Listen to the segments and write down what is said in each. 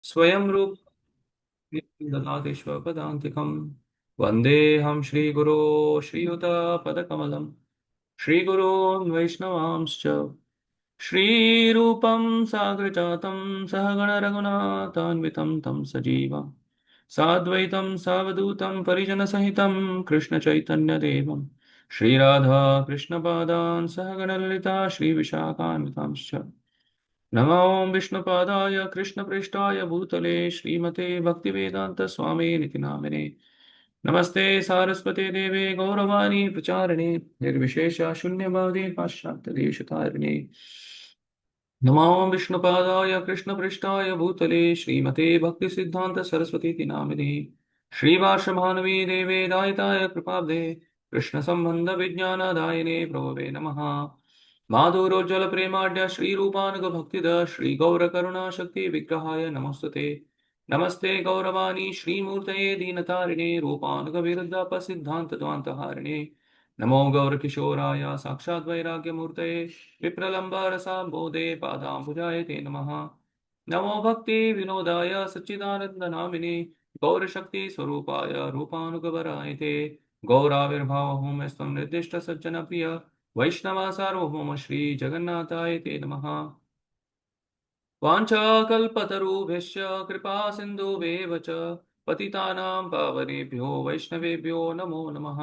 स्वयं रूप ददाति स्वपदान्तिकम् वन्देऽहं श्रीगुरो श्रीयुतपदकमलं श्रीगुरोन् वैष्णवांश्च श्रीरूपं साग्रजातं सहगणरघुनाथान्वितं तं सजीवं साद्वैतं सावधूतं परिजनसहितं कृष्णचैतन्यदेवं श्रीराधा कृष्णपादान् सहगणललिता श्रीविशाखान्वितांश्च नमो विष्णुपादाय कृष्णपृष्ठाय भूतले श्रीमते भक्तिवेदांत स्वामी निति नामिने नमस्ते सारस्वते देवे गौरवाणी प्रचारिणे निर्विशेष शून्यवादी पाश्चात्य देशतारिणे नमो विष्णुपादाय कृष्णपृष्ठाय भूतले श्रीमते भक्तिसिद्धान्त सरस्वती नामिने श्रीवासभानवी देवे दायिताय कृपाब्धे कृष्णसम्बन्ध विज्ञानदायिने प्रभवे नमः माधुरोज्ज्वल प्रेमाढ्य श्रीरूपानुग भक्तिद श्रीगौरकरुणा शक्ति विग्रहाय नमस्तुते नमस्ते गौरवाणी श्रीमूर्तये दीनतारिणे रूपानुग विरुद्ध सिद्धांत द्वान्तहारिणे नमो गौरकिशोराय साक्षात् वैराग्यमूर्तये विप्रलम्बरसाम्बोधे पादाम्बुजाय ते नमः नमो भक्ति विनोदाय सच्चिदानन्दनामिने गौरशक्ति स्वरूपाय रूपानुगवराय ते गौराविर्भाव होमस्त्वं निर्दिष्ट सज्जन प्रिय वैष्णव सार्वभौम श्री जगन्नाथाय ते नमः वाञ्छाकल्पतरुभ्यश्च कृपा सिन्धुभ्येव च पतितानां पावनेभ्यो वैष्णवेभ्यो नमो नमः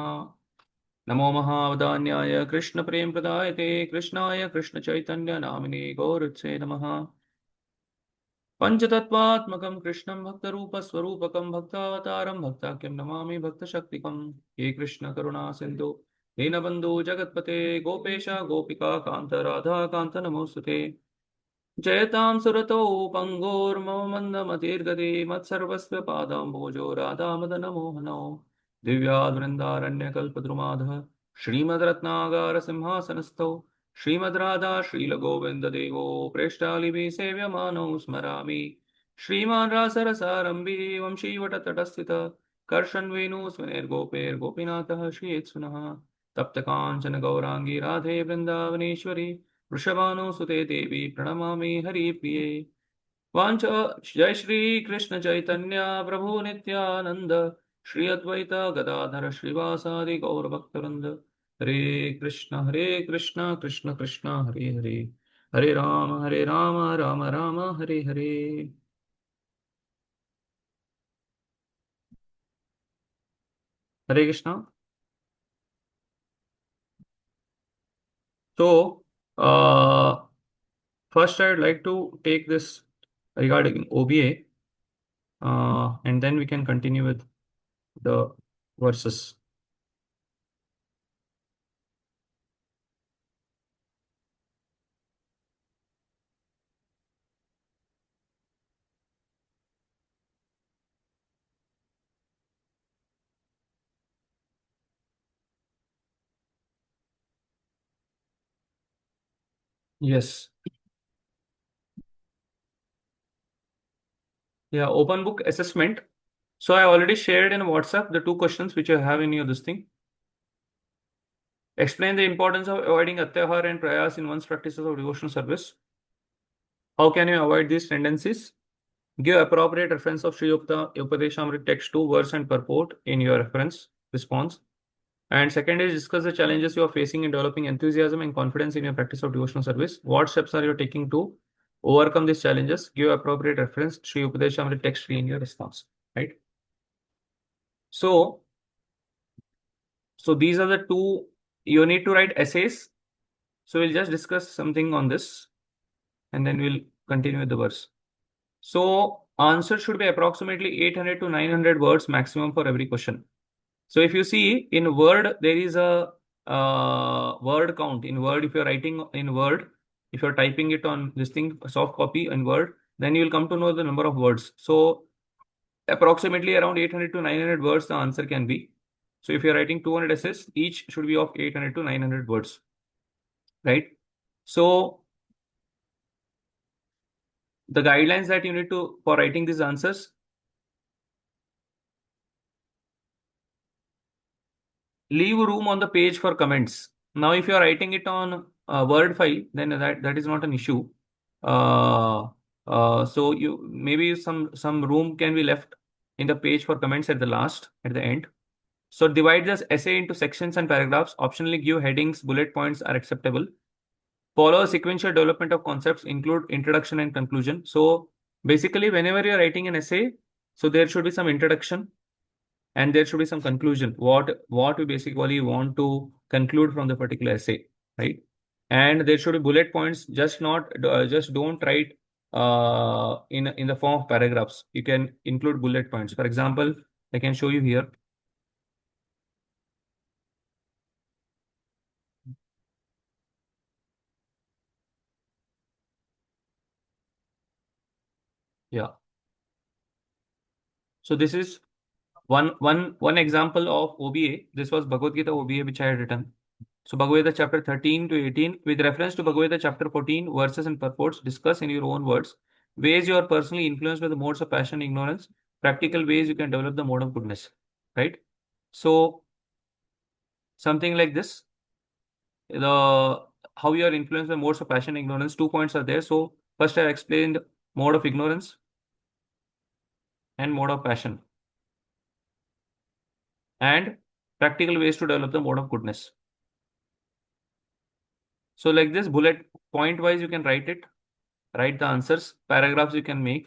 नमो महावदान्याय कृष्ण प्रेम प्रदायते कृष्णाय कृष्ण चैतन्य नामिने गौरत्से नमः पंचतत्वात्मकं कृष्णं भक्तरूपस्वरूपकं भक्तावतारं भक्ताख्यं नमामि भक्तशक्तिकं हे कृष्ण करुणा सिन्धु दीनबन्धु जगत्पते गोपेश गोपिका कान्त राधा कान्त नमोऽस्तुते जयतां सुरतो पङ्गोर्मम मन्दमतिर्गते मत्सर्वस्य पादाम्भोजो राधामदनमोहनो दिव्याद्वृन्दारण्यकल्पद्रुमाधः श्रीमद्रत्नागारसिंहासनस्थौ श्रीमद्राधा श्रीलगोविन्ददेवो प्रेष्ठालिभिः सेव्यमानौ स्मरामि श्रीमान् रासरसारम्भिः वंशीवटतटस्थितः कर्षन्वेणुस्वनैर्गोपैर्गोपीनाथः श्रीयेत्सुनः तप्तकाञ्चन गौराङ्गी राधे वृन्दावनेश्वरी वृषभानुसुते देवी प्रणमामि हरिप्रिये वाञ्छ जय श्री कृष्ण चैतन्य प्रभु नित्यानंद श्री अद्वैत गदाधर श्रीवासादि गौर भक्तवृंद हरे Krishna Krishna Krishna Hare Hare Hare Ram Ram Ram Hare Hare Hare Krishna so first I would like to take this regarding OBA and then we can continue with the verses. Yes. Yeah, open book assessment. So I already shared in WhatsApp the two questions which you have in your this thing. Explain the importance of avoiding atyahar and prayas in one's practices of devotional service. How can you avoid these tendencies? Give appropriate reference of Sri Yukta Upadeshamrit text to verse and purport in your reference response. And second is discuss the challenges you are facing in developing enthusiasm and confidence in your practice of devotional service. What steps are you taking to overcome these challenges? Give appropriate reference Sri Upadeshamrit text in your response. Right. So So these are the two, you need to write essays. So we'll just discuss something on this and then we'll continue with the verse. So answer should be approximately 800 to 900 words maximum for every question. So if you see in Word, there is a word count in Word. If you're writing in Word, if you're typing it on this thing, soft copy in Word, then you will come to know the number of words. So approximately around 800 to 900 words the answer can be. So if you're writing 200 essays, each should be of 800 to 900 words, right? So the guidelines that you need to for writing these answers, leave room on the page for comments. Now, if you are writing it on a Word file, then that is not an issue. Uh, So you maybe some room can be left in the page for comments at the end. So divide this essay into sections and paragraphs. Optionally give headings, bullet points are acceptable. Follow a sequential development of concepts, include introduction and conclusion. So basically, whenever you're writing an essay, so there should be some introduction and there should be some conclusion. What we basically want to conclude from the particular essay, right? And there should be bullet points. Just don't write in the form of paragraphs. You can include bullet points. For example, I can show you here. Yeah. So this is one example of OBA. This was Bhagavad Gita OBA which I had written. So Bhagavad Gita chapter 13 to 18, with reference to Bhagavad Gita chapter 14, verses and purports, discuss in your own words ways you are personally influenced by the modes of passion and ignorance, practical ways you can develop the mode of goodness. Right? So something like this, the how you are influenced by modes of passion and ignorance, 2 points are there. So first I explained mode of ignorance and mode of passion, and practical ways to develop the mode of goodness. So like this, bullet point wise you can write it, write the answers, paragraphs you can make,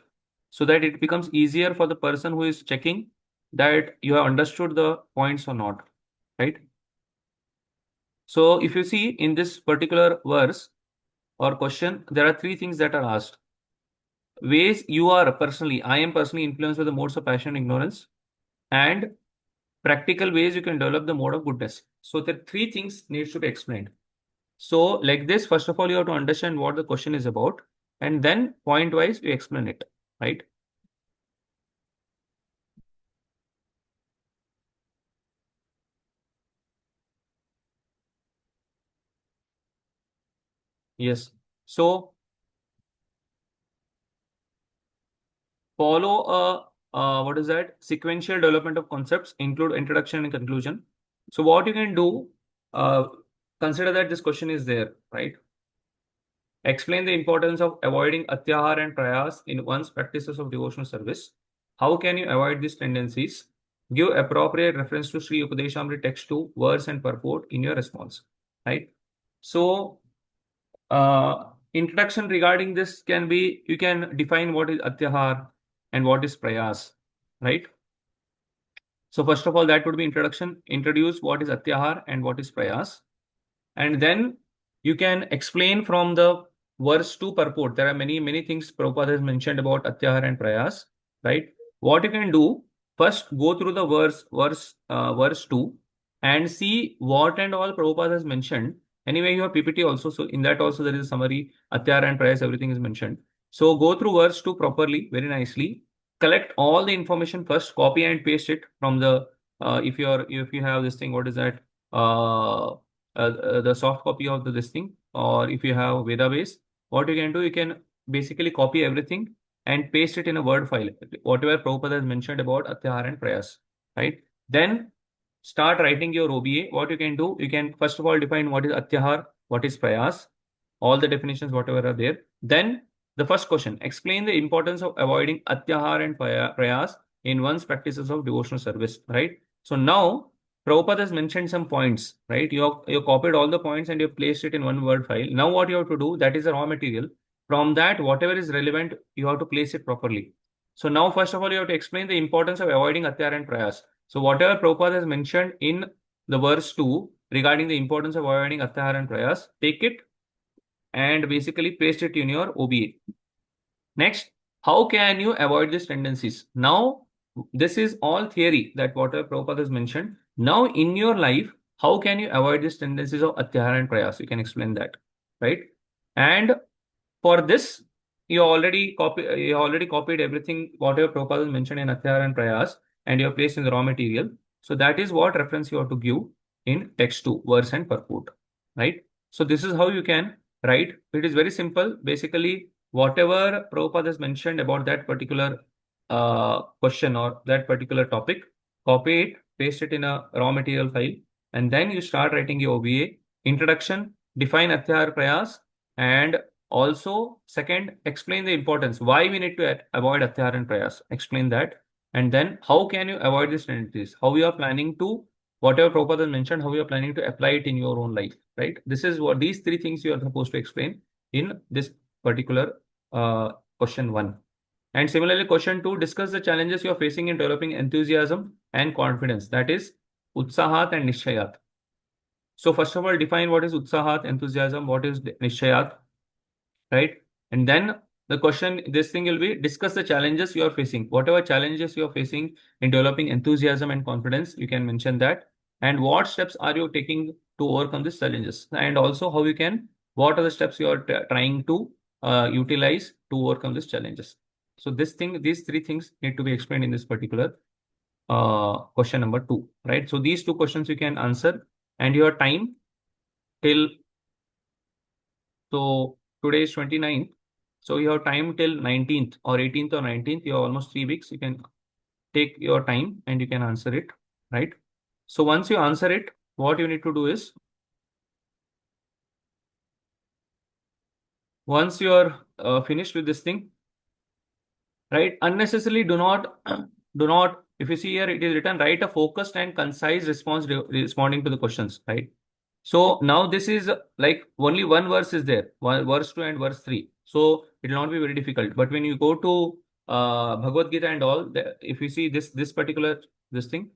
so that it becomes easier for the person who is checking that you have understood the points or not, right? So if you see in this particular verse or question, there are three things that are asked. Ways you are personally, I am personally influenced by the modes of passion and ignorance, and practical ways you can develop the mode of goodness. So the three things needs to be explained. So like this, first of all, you have to understand what the question is about, and then point wise we explain it, right? Yes. So follow what is that? Sequential development of concepts, include introduction and conclusion. So what you can do, uh, consider that this question is there, right? Explain the importance of avoiding atyahar and prayas in one's practices of devotional service. How can you avoid these tendencies? Give appropriate reference to Sri Upadeshamrita text 2, verse and purport in your response, right? So introduction regarding this can be, you can define what is atyahar and what is prayas, right? So first of all, that would be introduction. Introduce what is atyahar and what is prayas, and then you can explain from the verse to purport. There are many things Prabhupada has mentioned about atyahar and prayas, right? What you can do, first go through the verse 2 and see what and all Prabhupada has mentioned. Anyway, you have PPT also, so in that also there is a summary, atyahar and prayas, everything is mentioned. So go through verse 2 properly, very nicely. Collect all the information first, copy and paste it from the if you have this thing, what is that? The soft copy of this thing, or if you have Veda base, what you can do, you can basically copy everything and paste it in a Word file, whatever Prabhupada has mentioned about Atyahar and Prayas, right? Then start writing your OBA. What you can do, you can first of all define what is Atyahar, what is Prayas, all the definitions, whatever are there. Then the first question, explain the importance of avoiding Atyahar and Prayas in one's practices of devotional service, right? So now Prabhupada has mentioned some points, right? You copied all the points and you placed it in one Word file. Now what you have to do, that is the raw material. From that, whatever is relevant, you have to place it properly. So now, first of all, you have to explain the importance of avoiding atyar and prayas. So whatever Prabhupada has mentioned in the verse 2 regarding the importance of avoiding atyar and prayas, take it and basically paste it in your OBA. Next, how can you avoid these tendencies? Now, this is all theory that whatever Prabhupada has mentioned. Now, in your life, how can you avoid these tendencies of atyahara and prayas? You can explain that, right? And for this, you already copied everything, whatever Prabhupada has mentioned in atyahara and prayas, and you have placed in the raw material. So that is what reference you have to give in text 2, verse and purport, right? So this is how you can write. It is very simple. Basically, whatever Prabhupada has mentioned about that particular question or that particular topic, copy it, paste it in a raw material file, and then you start writing your OBA. Introduction, define Atyahar Prayas, and also, second, explain the importance. Why we need to avoid atyar and prayas. Explain that. And then how can you avoid these tendencies? How you are planning to, whatever Prabhupada has mentioned, how you are planning to apply it in your own life, right? This is what these three things you are supposed to explain in this particular question 1. And similarly, question 2, discuss the challenges you are facing in developing enthusiasm and confidence. That is utsahat and nishayat. So first of all, define what is utsahat, enthusiasm, what is nishayat, right? And then the question, this thing will be discuss the challenges you are facing. Whatever challenges you are facing in developing enthusiasm and confidence, you can mention that. And what steps are you taking to overcome these challenges? And also how you can, what are the steps you are trying to utilize to overcome these challenges? So this thing, these three things need to be explained in this particular question number 2, right? So these 2 questions you can answer, and your time till, so today is 29th. So you have time till 19th or 18th or 19th. You have almost 3 weeks. You can take your time and you can answer it, right? So once you answer it, what you need to do is, once you are finished with this thing, right? Unnecessarily do not, do not, if you see here, it is written, write a focused and concise response responding to the questions, right? So now this is like only one verse is there, verse 2 and verse 3. So it will not be very difficult. But when you go to Bhagavad Gita and all, if you see this particular this thing,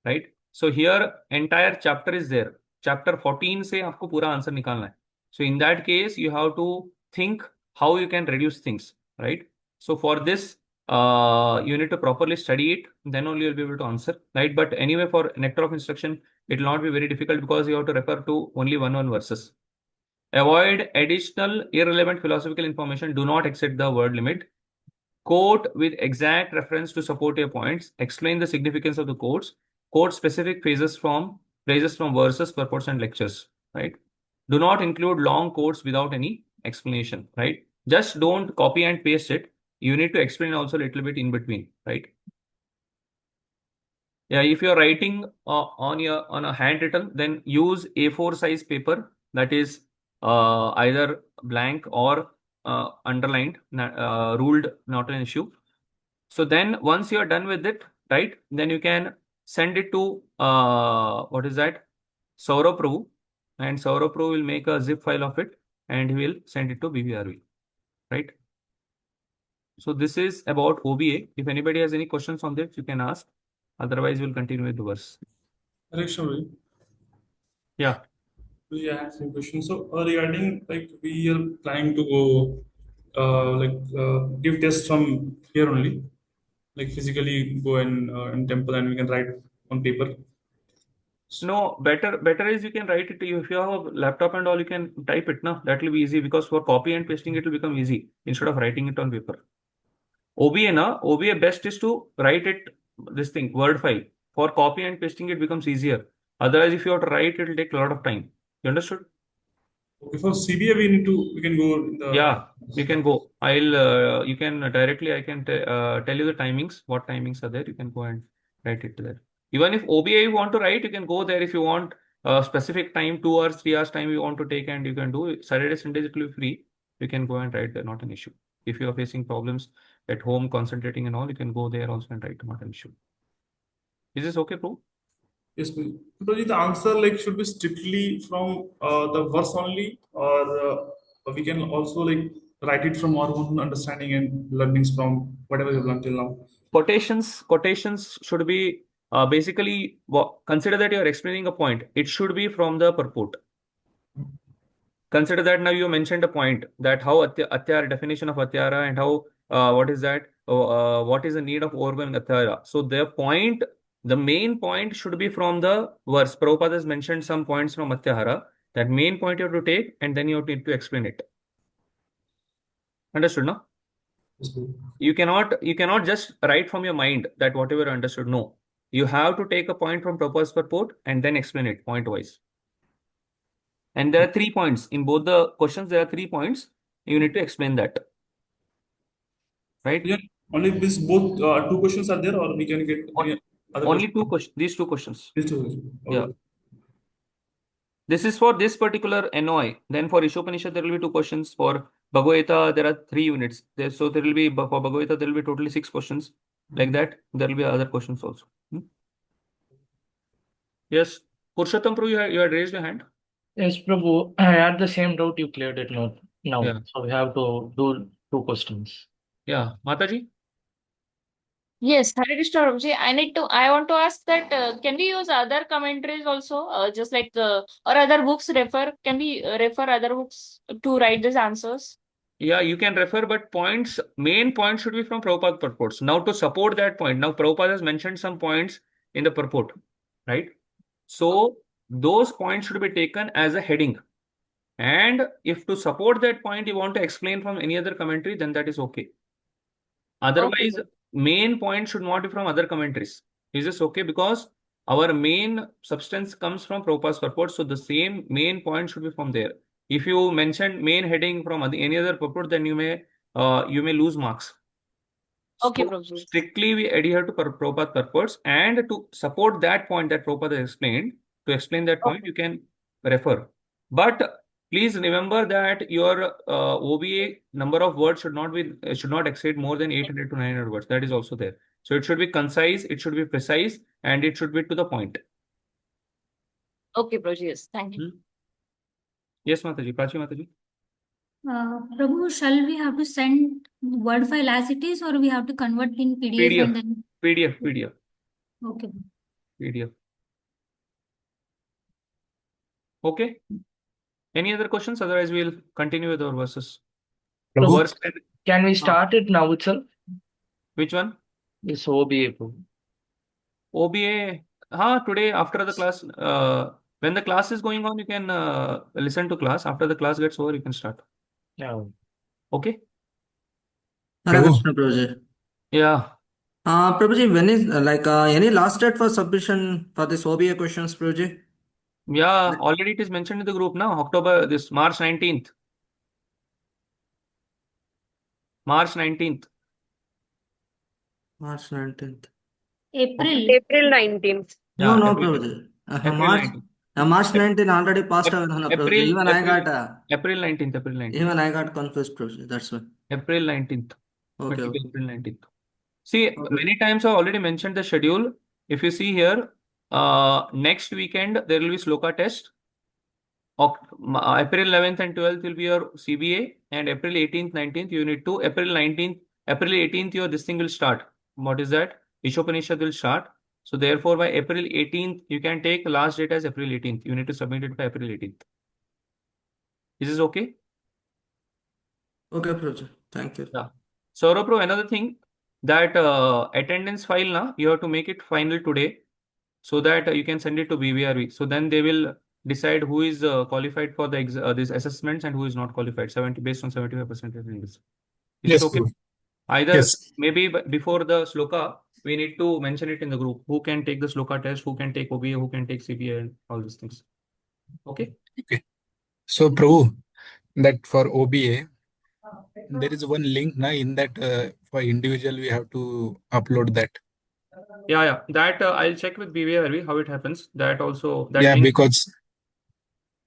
right? So here entire chapter is there. Chapter 14 से आपको पूरा answer निकालना है. So in that case, you have to think how you can reduce things, right? So for this, you need to properly study it. Then only you'll be able to answer, right? But anyway, for nectar of instruction, it will not be very difficult because you have to refer to only one verses. Avoid additional irrelevant philosophical information. Do not exceed the word limit. Quote with exact reference to support your points. Explain the significance of the quotes. Quote specific phrases from verses, purports, and lectures. Right. Do not include long quotes without any explanation. Right. Just don't copy and paste it. You need to explain also a little bit in between. Right. Yeah. If you are writing on a handwritten, then use A4 size paper that is either blank or underlined, ruled, not an issue. So then once you are done with it, right, then you can send it to, what is that? Saurabh Prabhu. And Saurabh Prabhu will make a zip file of it and he will send it to BBRV, right? So this is about OBA. If anybody has any questions on this, you can ask. Otherwise, we'll continue with the verse. Actually, Yeah. we have some questions. So regarding like we are planning to go give tests from here only, like physically go in temple and we can write on paper. No, better is you can write it. If you have a laptop and all, you can type it now. That will be easy because for copy and pasting, it will become easy instead of writing it on paper. OBA na, OBA best is to write it, this thing, word file. For copy and pasting, it becomes easier. Otherwise, if you have to write, it will take a lot of time. You understood? Okay, for CBA we can go in the. Yeah, you can go. You can directly, I can tell you the timings, what timings are there. You can go and write it there. Even if OBA you want to write, you can go there if you want a specific time, 2 hours, 3 hours time you want to take, and you can do it. Saturday, Sundays, it will be free. You can go and write there, not an issue. If you are facing problems at home, concentrating and all, you can go there also and write, not an issue. Is this okay, bro? Yes, please. Because the answer like should be strictly from the verse only, or we can also like write it from our own understanding and learnings from whatever we've learned till now. Quotations should be basically, consider that you are explaining a point. It should be from the purport. Consider that now you mentioned a point that how atyara, definition of atyara, and how what is that? What is the need of overcoming atyara? So the main point should be from the verse. Prabhupada has mentioned some points from atyara. That main point you have to take, and then you need to explain it. Understood, no? Yes, please. You cannot just write from your mind that whatever you understood. No, you have to take a point from Prabhupada's purport and then explain it point wise. And there are 3 points in both the questions. There are 3 points. You need to explain that, right? Yeah, only this both two questions are there, or we can get any other Only questions. 2 questions. These 2 questions. These two questions. Yeah. Okay. This is for this particular NOI. Then for Ishopanishad, there will be 2 questions. For Bhagavad there are 3 units. So there will be, for Bhagavad there will be totally 6 questions. Like that, there will be other questions also. Yes, Purushottam Prabhu, you had raised your hand. Yes, Prabhu, I had the same doubt, you cleared it now. Yeah. So we have to do 2 questions. Yeah, Mataji? Yes, Hare Krishna Prabhuji. I want to ask that can we use other commentaries also, just like or other books can we refer other books to write these answers? Yeah, you can refer, but main points should be from Prabhupada purports. Now to support that point, now Prabhupada has mentioned some points in the purport, right? So those points should be taken as a heading. And if to support that point you want to explain from any other commentary, then that is okay. Otherwise, main point should not be from other commentaries. Is this okay? Because our main substance comes from Prabhupada's purport, so the same main point should be from there. If you mention main heading from any other purport, then you may lose marks. Okay, So Prabhuji. strictly we adhere to Prabhupada purports, and to support that point that Prabhupada explained, to explain that point, you can refer. But please remember that your OBA number of words should not exceed more than 800 to 900 words. That is also there. So it should be concise, it should be precise, and it should be to the point. Okay, Prabhuji. Yes, thank you. Yes, Mataji. Prachi Mataji. Prabhu, shall we have to send Word file as it is, or we have to convert in PDF and then? PDF. Okay. PDF. Okay. Any other questions? Otherwise, we'll continue with our verses. Prabhu, can we start it now itself? Which one? This OBA, Prabhu. OBA. Today after the class, when the class is going on, you can listen to class. After the class gets over, you can start. Yeah. Okay. Hare Krishna, Prabhuji. Yeah. Prabhuji, when is any last date for submission for this OBA questions, Prabhuji? Yeah, already it is mentioned in the group now. March 19th. March 19th. April. April 19th. No, Yeah, Prabhuji. April March 19th. March 19th already passed away, Prabhuji. Even April 19th. Even I got confused, Prabhuji. That's why. April 19th. Okay. April 19th. See, many times I already mentioned the schedule. If you see here, next weekend there will be Sloka test. April 11th and 12th will be your CBA, and April 18th, 19th, Unit 2. April 18th, this thing will start. What is that? Ishopanishad will start. So therefore, by April 18th, you can take the last date as April 18th. You need to submit it by April 18th. Is this okay? Okay, Prabhuji. Thank you. Yeah. Saurabh Bro, another thing, that attendance file now, you have to make it final today, so that you can send it to BVRV. So then they will decide who is qualified for these assessments and who is not qualified, based on 75% attendance. Is it okay? Either maybe before the Sloka, we need to mention it in the group. Who can take the Sloka test, who can take OBA, who can take CBA, and all these things. Okay? Okay. So, Prabhu, that for OBA, there is one link now in that for individual we have to upload that. Yeah. That I'll check with BVRV how it happens. That also. That Yeah, link,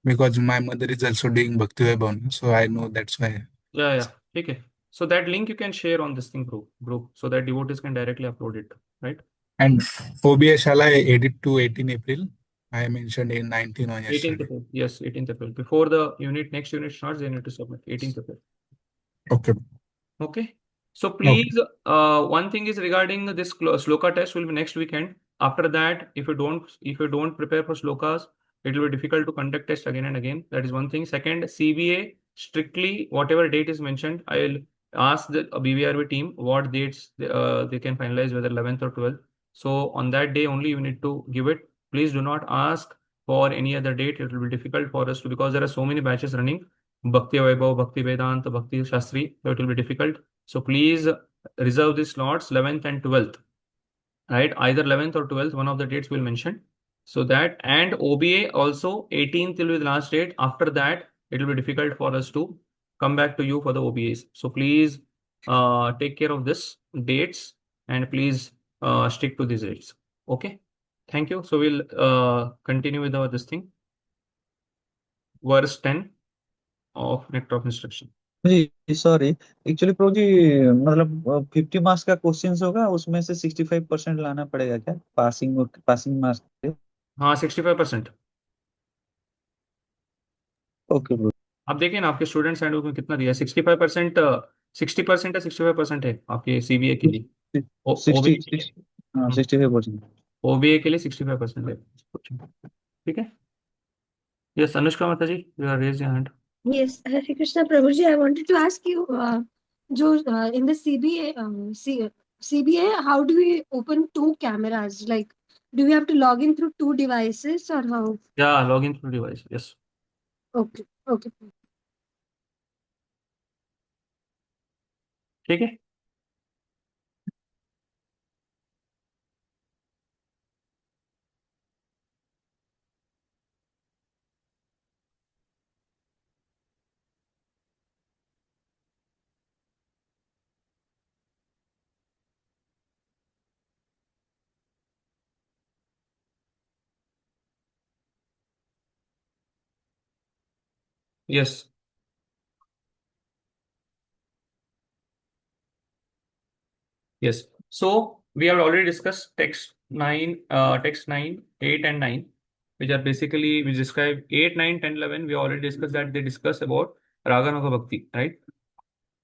because my mother is also doing Bhaktivedanta, so I know that's why. Yeah. Okay. So that link you can share on this thing group, so that devotees can directly upload it, right? And OBA shall I edit to 18 April? I mentioned in 19 on 18th yesterday. April. Yes, 18th April. Before the next unit starts, they need to submit 18th April. Okay. Okay. So please, one thing is regarding this Sloka test will be next weekend. After that, if you don't prepare for Slokas, it will be difficult to conduct test again and again. That is one thing. Second, CBA, strictly whatever date is mentioned, I'll ask the BVRV team what dates they can finalize, whether 11th or 12th. So on that day only you need to give it. Please do not ask for any other date. It will be difficult for us to, because there are so many batches running. Bhakti Vaibhav, Bhaktivedanta, Bhakti Shastri, so it will be difficult. So please reserve the slots 11th and 12th, right? Either 11th or 12th, one of the dates we'll mention. So that, and OBA also 18th will be the last date. After that, it will be difficult for us to come back to you for the OBAs. So please take care of this dates, and please stick to these dates. Okay. Thank you. So we'll continue with this thing. verse 10 of Nectar of Instruction. जी sorry, actually Prabhu ji मतलब 50 marks का question होगा, उसमें से 65% लाना पड़ेगा क्या, passing marks के? हाँ 65%। ओके प्रभु। आप देखिए ना आपके स्टूडेंट हैंडबुक में कितना दिया है, 65%, 60% या 65% है आपके सीबीए के लिए। 60 हाँ 65%। ओबीए के लिए 65% है। ठीक है। Yes Anushka Mata ji, you are raise your hand. Yes, Hare Krishna Prabhuji, I wanted to ask you, in the CBA, how do we open two cameras? Like, do we have to log in through two devices or how? Yeah, login through device. Yes. Okay, okay. ठीक है। Yes. Yes. So we have already discussed text 9, 8 and 9, which are basically, which describe 8, 9, 10, 11. We already discussed that they discuss about Raga Naga Bhakti, right?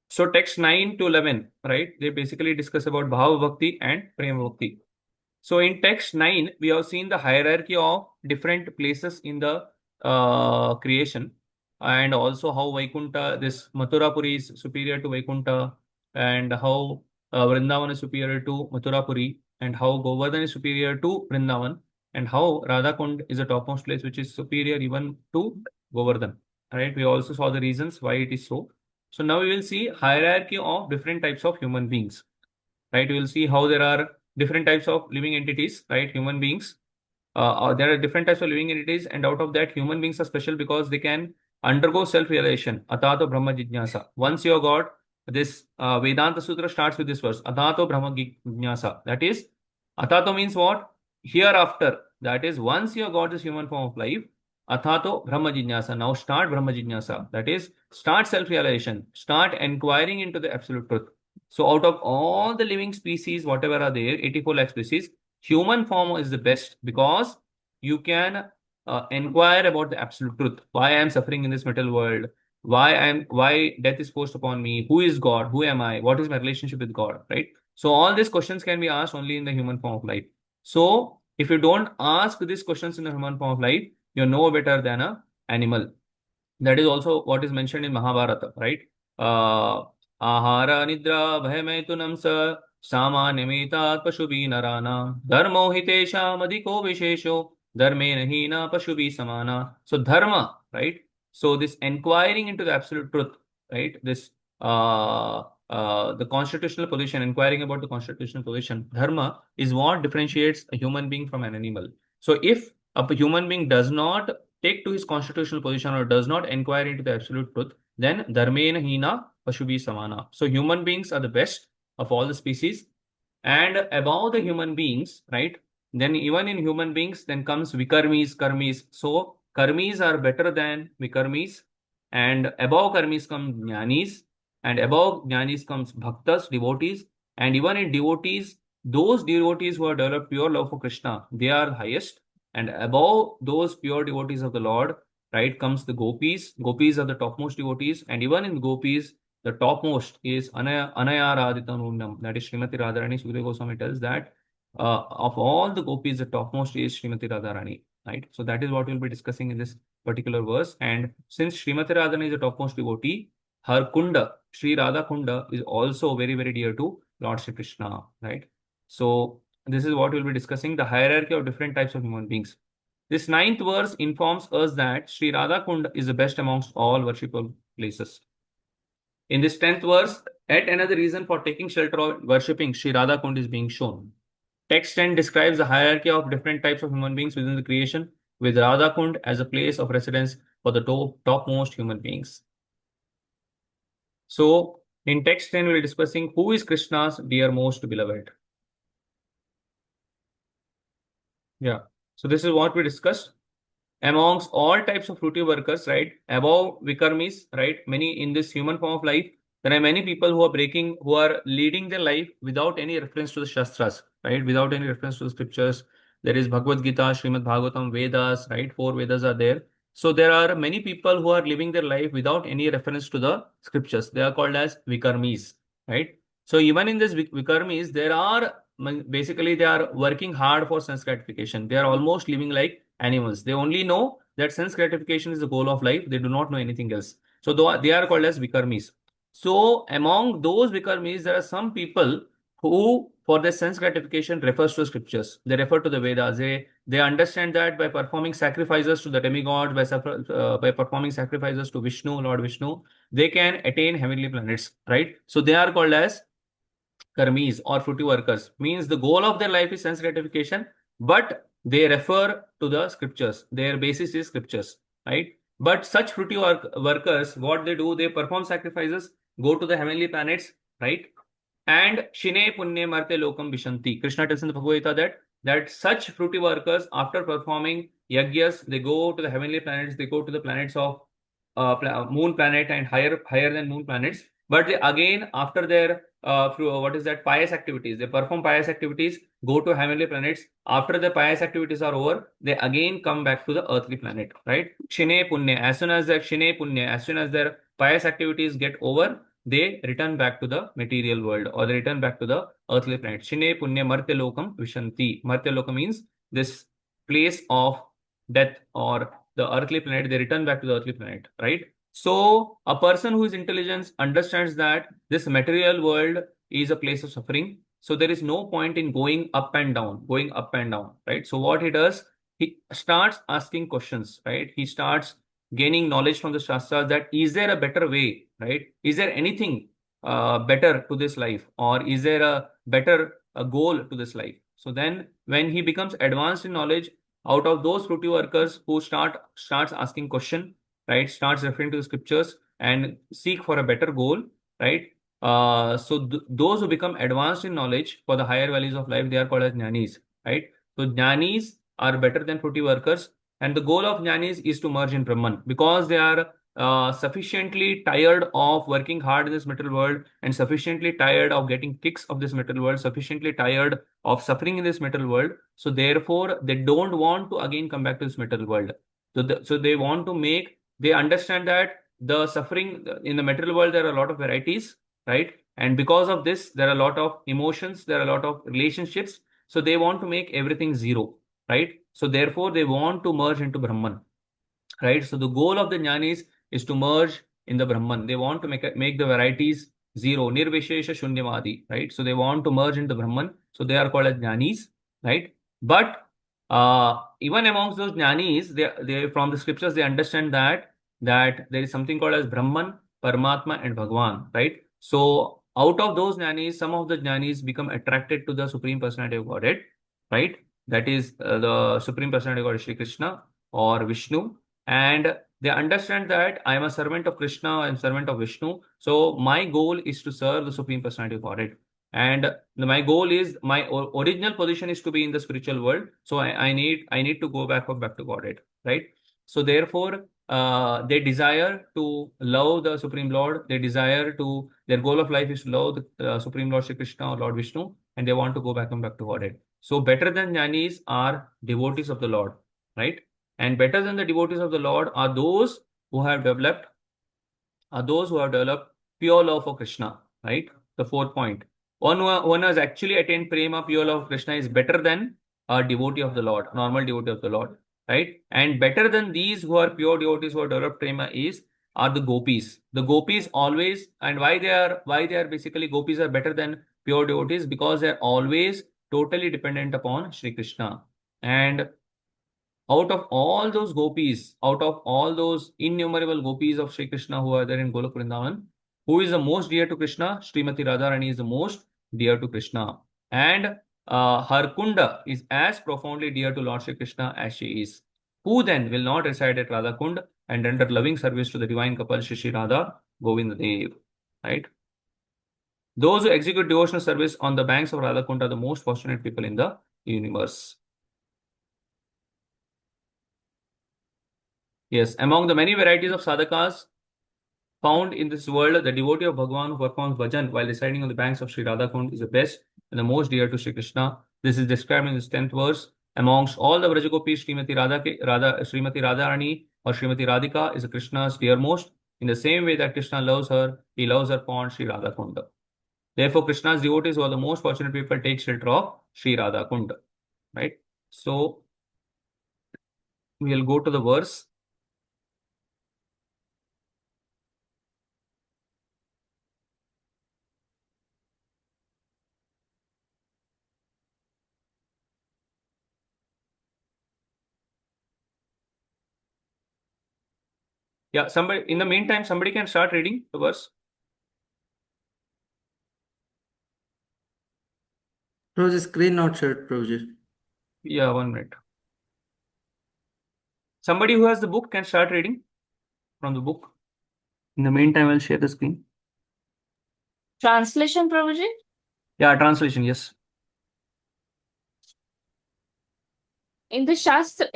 So text 9 to 11, right? They basically discuss about Bhava Bhakti and Prema Bhakti. So in text 9, we have seen the hierarchy of different places in the creation, and also how Vaikuntha, this Mathurapuri is superior to Vaikuntha, and how Vrindavan is superior to Mathurapuri, and how Govardhan is superior to Vrindavan, and how Radhakund is the topmost place which is superior even to Govardhan. Right? We also saw the reasons why it is so. So now we will see hierarchy of different types of human beings. Right? We will see how there are different types of living entities, right? Human beings. There are different types of living entities, and out of that, human beings are special because they can undergo self-realization. Atato Brahma Jignasa. Once you got this, Vedanta Sutra starts with this verse, Atato Brahma Jignasa. That is, Atato means what? Hereafter. That is, once you got this human form of life, Athato Brahma Jignasa. Now start Brahma Jignasa. That is, start self-realization. Start inquiring into the absolute truth. So out of all the living species, whatever are there, 84 lakh species, human form is the best because you can inquire about the absolute truth. Why I am suffering in this material world? Why death is forced upon me? Who is God? Who am I? What is my relationship with God? Right? So all these questions can be asked only in the human form of life. So if you don't ask these questions in the human form of life, you're no better than an animal. That is also what is mentioned in Mahabharata, right? Ahara nidra bhayamaitunam sa सामान्यमेतात् पशुभिः नराणां धर्मो हि तेषाम् अधिको विशेषो धर्मेण हीना पशुभिः समाना. So dharma, right? So this inquiring into the absolute truth, right? This the constitutional position, inquiring about the constitutional position, dharma is what differentiates a human being from an animal. So if a human being does not take to his constitutional position or does not inquire into the absolute truth, then dharmena hina pashubhi samana. So human beings are the best of all the species, and above the human beings, right? Then even in human beings, then comes vikarmis, karmis. So karmis are better than vikarmis, and above karmis come jnanis, and above jnanis comes bhaktas, devotees, and even in devotees, those devotees who are developed pure love for Krishna, they are the highest. And above those pure devotees of the Lord, right, comes the gopis. Gopis are the topmost devotees, and even in gopis, the topmost is Anayaradhitanundam. That is Srimati Radharani. Sukadeva Goswami tells that of all the gopis, the topmost is Srimati Radharani. Right. So that is what we'll be discussing in this particular verse. And since Srimati Radharani is the topmost devotee, her Kunda, Sri Radha Kunda, is also very, very dear to Lord Shri Krishna. Right. So this is what we'll be discussing, the hierarchy of different types of human beings. This 9th verse informs us that Sri Radha Kunda is the best amongst all worshipable places. In this 10th verse, yet another reason for taking shelter or worshipping Sri Radha Kund is being shown. Text 10 describes the hierarchy of different types of human beings within the creation, with Radha Kund as a place of residence for the topmost human beings. So, in text 10, we are discussing who is Krishna's dear most beloved. Yeah. So, this is what we discussed. amongst all types of fruitive workers, right, above Vikarmis, right, many in this human form of life, there are many people who are leading their life without any reference to the Shastras, right, without any reference to the scriptures. There is Bhagavad Gita, Srimad Bhagavatam, Vedas, right, 4 Vedas are there. So there are many people who are living their life without any reference to the scriptures. They are called as Vikarmis, right? So even in this Vikarmis, there are basically they are working hard for sense gratification. They are almost living like animals. They only know that sense gratification is the goal of life. They do not know anything else. So they are called as Vikarmis. So among those Vikarmis, there are some people who, for their sense gratification, refers to scriptures. They refer to the Vedas. They understand that by performing sacrifices to the demigod, by performing sacrifices to Vishnu, Lord Vishnu, they can attain heavenly planets, right? So they are called as karmis or fruity workers. Means the goal of their life is sense gratification, but they refer to the scriptures. Their basis is scriptures, right? But such fruity workers, what they do, they perform sacrifices, go to the heavenly planets, right? And Shine Punye Marte Lokam Vishanti. Krishna tells in the Bhagavad Gita that such fruity workers, after performing yagyas, they go to the heavenly planets, they go to the planets of moon planet and higher than moon planets. But they again, after their pious activities, they perform pious activities, go to heavenly planets. After the pious activities are over, they again come back to the earthly planet, right? Shine Punya. As soon as their pious activities get over, they return back to the material world, or they return back to the earthly planet. Shine Punya Martya Lokam Vishanti. Martya Lokam means this place of death, or the earthly planet. They return back to the earthly planet, right? So a person who is intelligent understands that this material world is a place of suffering. So there is no point in going up and down, right? So what he does, he starts asking questions, right? He starts gaining knowledge from the Shastras that is there a better way, right? Is there anything better to this life, or is there a better goal to this life? So then when he becomes advanced in knowledge, out of those fruity workers who starts asking question, right, starts referring to the scriptures and seek for a better goal, right? Those who become advanced in knowledge for the higher values of life, they are called as jnanis, right? So jnanis are better than fruity workers, and the goal of jnanis is to merge in Brahman, because they are sufficiently tired of working hard in this material world, and sufficiently tired of getting kicks of this material world, sufficiently tired of suffering in this material world. So therefore, they don't want to again come back to this material world. So they understand that the suffering in the material world, there are a lot of varieties, right? And because of this, there are a lot of emotions, there are a lot of relationships. So they want to make everything zero, right? So therefore, they want to merge into Brahman, right? So the goal of the jnanis is to merge in the Brahman. They want to make the varieties zero, nirvishesha shunyamadi, right? So they want to merge into Brahman. So they are called as jnanis, right? But even amongst those jnanis, they from the scriptures, they understand that there is something called as Brahman, Paramatma, and Bhagwan, right? So out of those jnanis, some of the jnanis become attracted to the Supreme Personality of Godhead, right? That is the Supreme Personality of Godhead, Shri Krishna or Vishnu, and they understand that I am a servant of Krishna, I am servant of Vishnu. So my goal is to serve the Supreme Personality of Godhead. And my goal is, my original position is to be in the spiritual world. So I need to go back to Godhead, right? So therefore, they desire to love the Supreme Lord. Their goal of life is to love the Supreme Lord Shri Krishna or Lord Vishnu, and they want to go back to Godhead. So better than jnanis are devotees of the Lord, right? And better than the devotees of the Lord are those who have developed pure love for Krishna, right? The fourth point. One who has actually attained prema, pure love of Krishna, is better than a devotee of the Lord, normal devotee of the Lord, right? And better than these who are pure devotees who have developed prema are the gopis. The gopis always, and why they are basically, gopis are better than pure devotees, because they are always totally dependent upon Shri Krishna. And out of all those gopis, out of all those innumerable gopis of Shri Krishna who are there in Golok Vrindavan, who is the most dear to Krishna? Srimati Radharani is the most dear to Krishna. And her Kunda is as profoundly dear to Lord Shri Krishna as she is. Who then will not reside at Radha Kund and render loving service to the divine couple Shri Shri Radha Govinda Dev, right? Those who execute devotional service on the banks of Radha Kund are the most fortunate people in the universe. Yes, among the many varieties of sadhakas found in this world, the devotee of Bhagavan who performs bhajan while residing on the banks of Sri Radha Kund is the best and the most dear to Sri Krishna. This is described in the 10th verse. Amongst all the Vrajagopis, Srimati Radharani or Srimati Radhika is Krishna's dearmost. In the same way that Krishna loves her, he loves her pond Sri Radha Kunda. Therefore, Krishna's devotees who are the most fortunate people take shelter of Sri Radha Kunda. Right? So, we'll go to the verse. Yeah, somebody in the meantime, somebody can start reading the verse. Prabhuji, screen not shared, Prabhuji. Yeah, 1 minute. Somebody who has the book can start reading from the book. In the meantime, I'll share the screen. Translation, Prabhuji? Yeah, translation, yes. In the Shastra,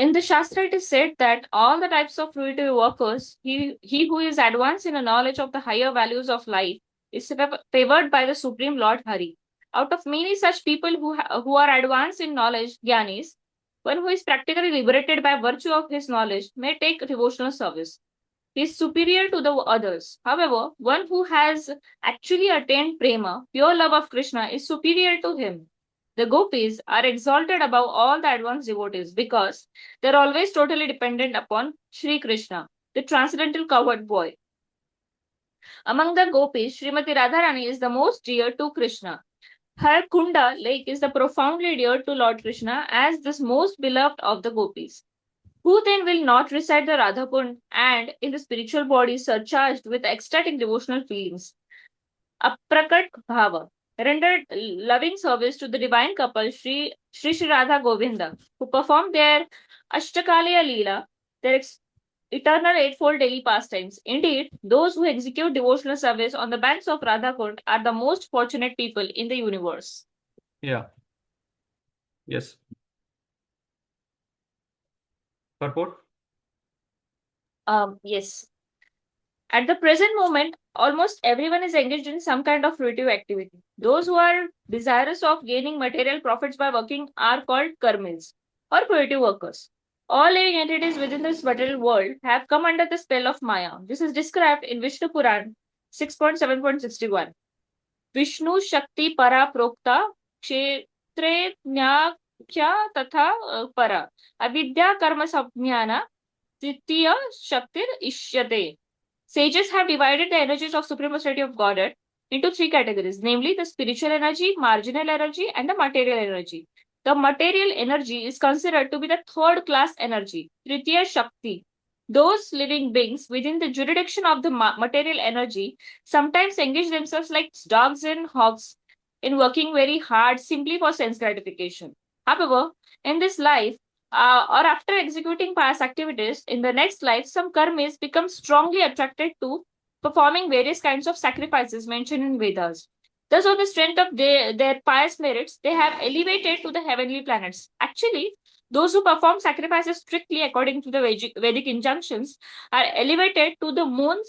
it is said that all the types of fruitive workers, he who is advanced in a knowledge of the higher values of life, is favored by the Supreme Lord Hari. Out of many such people who are advanced in knowledge, Gyanis, one who is practically liberated by virtue of his knowledge may take devotional service. He is superior to the others. However, one who has actually attained prema, pure love of Krishna, is superior to him. The gopis are exalted above all the advanced devotees because they are always totally dependent upon Sri Krishna, the transcendental cowherd boy. Among the gopis, Srimati Radharani is the most dear to Krishna. Her Kunda lake is the profoundly dear to Lord Krishna as this most beloved of the gopis. Who then will not recite the Radhakund and in the spiritual body surcharged with ecstatic devotional feelings? Aprakat Bhava rendered loving service to the divine couple Sri Radha Govinda, who performed their Ashtakaliya Leela, their eternal eightfold daily pastimes. Indeed, those who execute devotional service on the banks of Radhakund are the most fortunate people in the universe. Yeah. Yes. Purport? Yes. At the present moment, almost everyone is engaged in some kind of fruitive activity. Those who are desirous of gaining material profits by working are called karmis or fruitive workers. All living entities within this material world have come under the spell of Maya. This is described in Vishnu Puran 6.7.61. Vishnu Shakti Para Prokta Kshetre Nyakya Tatha Para Avidya Karma Samjnana Titiya Shaktir Ishyate. Sages have divided the energies of Supreme Personality of Godhead into three categories, namely the spiritual energy, marginal energy, and the material energy. The material energy is considered to be the third class energy, Tritiya Shakti. Those living beings within the jurisdiction of the material energy sometimes engage themselves like dogs and hogs in working very hard simply for sense gratification. However, in this life, or after executing past activities in the next life, some karmis become strongly attracted to performing various kinds of sacrifices mentioned in Vedas. Thus, on the strength of their pious merits, they have elevated to the heavenly planets. Actually, those who perform sacrifices strictly according to the Vedic injunctions are elevated to the moon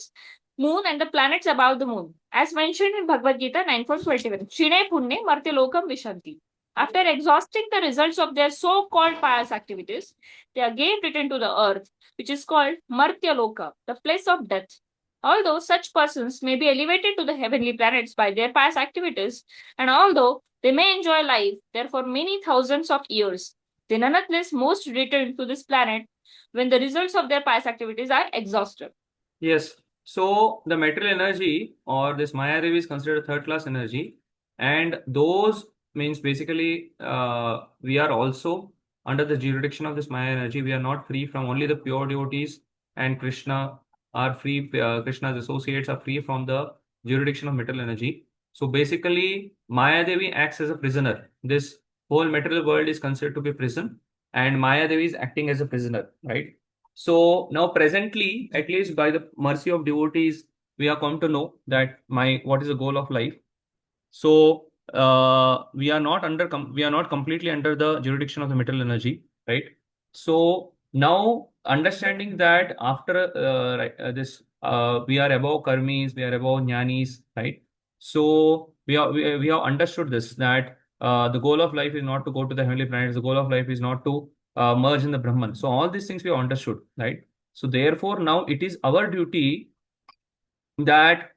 and the planets above the moon, as mentioned in Bhagavad Gita 9.21. Shine Punne Martyalokam Vishanti. After exhausting the results of their so-called pious activities, they again return to the earth, which is called Martyaloka, the place of death. Although such persons may be elevated to the heavenly planets by their pious activities, and although they may enjoy life there for many thousands of years, they nonetheless most return to this planet when the results of their pious activities are exhausted. Yes. So the material energy or this Maya Devi is considered a third class energy, and those means basically we are also under the jurisdiction of this Maya energy. We are not free from only the pure devotees, and Krishna are free. Krishna's associates are free from the jurisdiction of material energy. So basically, Maya Devi acts as a prisoner. This whole material world is considered to be prison, and Maya Devi is acting as a prisoner, right? So now presently, at least by the mercy of devotees, we are come to know that what is the goal of life. So we are not completely under the jurisdiction of the material energy, right? So now understanding that after this, we are above karmis, we are above jnanis, right? So we have understood this, that the goal of life is not to go to the heavenly planets. The goal of life is not to merge in the Brahman. So all these things we have understood, right? So therefore, now it is our duty that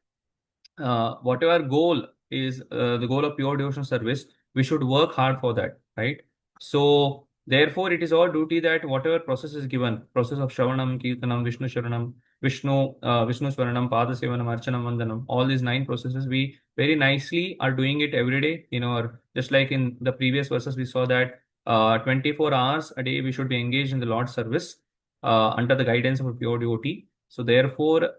whatever goal is the goal of pure devotional service, we should work hard for that, right? So therefore, it is our duty that whatever process is given, process of Shravanam, Kirtanam, Vishnu Sharanam, Vishnu Swaranam, Pada Sevanam, Archanam, Vandanam, all these 9 processes, we very nicely are doing it every day in our, just like in the previous verses, we saw that 24 hours a day we should be engaged in the Lord's service under the guidance of a pure devotee. So therefore,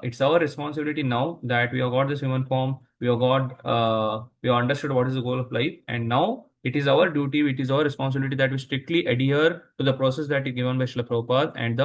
it's our responsibility now that we have got this human form, we have understood what is the goal of life, and now it is our duty, it is our responsibility that we strictly adhere to the process that is given by Srila Prabhupada and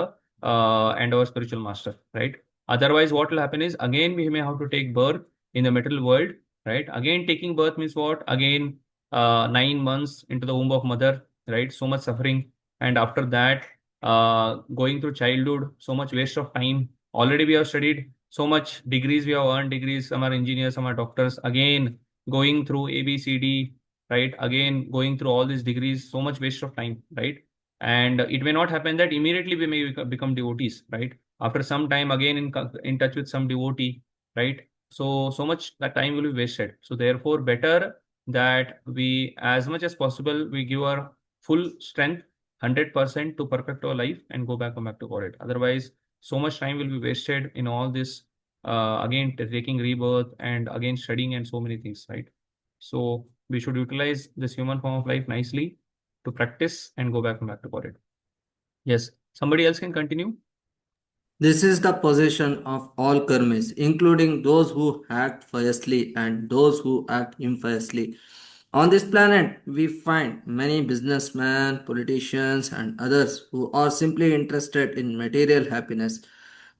our spiritual master, right? Otherwise, what will happen is, again we may have to take birth in the material world, right? Again, taking birth means what? Again, 9 months into the womb of mother, right? So much suffering, and after that, going through childhood, so much waste of time. Already we have studied so much degrees, we have earned degrees, some are engineers, some are doctors. Again, going through ABCD, right? Again, going through all these degrees, so much waste of time, right? And it may not happen that immediately we may become devotees, right? After some time, again in touch with some devotee, right? So much that time will be wasted. So therefore, better that we, as much as possible, we give our full strength, 100% to perfect our life and go back to Godhead. Otherwise, so much time will be wasted in all this, again taking rebirth and again studying and so many things, right? So we should utilize this human form of life nicely to practice and go back to Godhead. Yes, somebody else can continue. This is the position of all karmis, including those who act piously and those who act impiously. On this planet, we find many businessmen, politicians, and others who are simply interested in material happiness.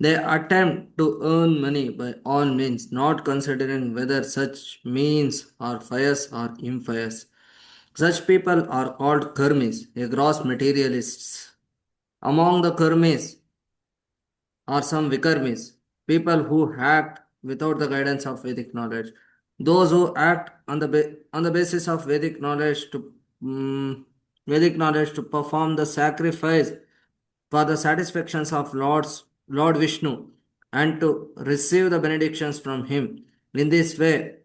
They attempt to earn money by all means, not considering whether such means are pious or impious. Such people are called karmis, a gross materialists. Among the karmis are some vikarmis, people who act without the guidance of Vedic knowledge. Those who act on the basis of Vedic knowledge to perform the sacrifice for the satisfactions of Lord Vishnu and to receive the benedictions from him. In this way,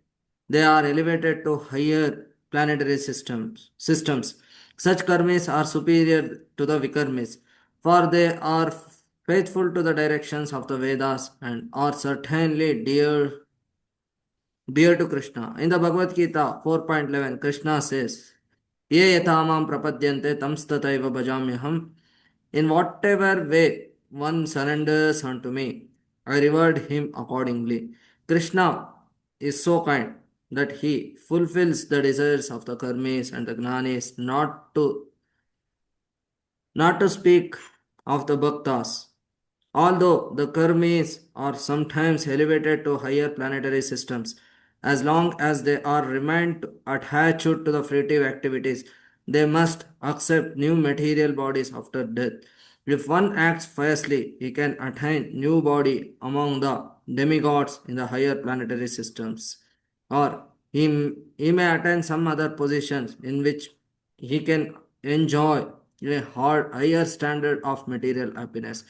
they are elevated to higher planetary systems. Such karmis are superior to the vikarmis, for they are faithful to the directions of the Vedas and are certainly dear to Krishna. In the Bhagavad Gita 4.11, Krishna says, Ye yatamam prapadyante tamstataiva bhajamyaham. In whatever way one surrenders unto me, I reward him accordingly. Krishna is so kind that he fulfills the desires of the karmis and the gnanis, not to speak of the bhaktas. Although the karmis are sometimes elevated to higher planetary systems, as long as they are remained attached to the fruitive activities, they must accept new material bodies after death. If one acts piously, he can attain new body among the demigods in the higher planetary systems, or he may attain some other positions in which he can enjoy a higher standard of material happiness.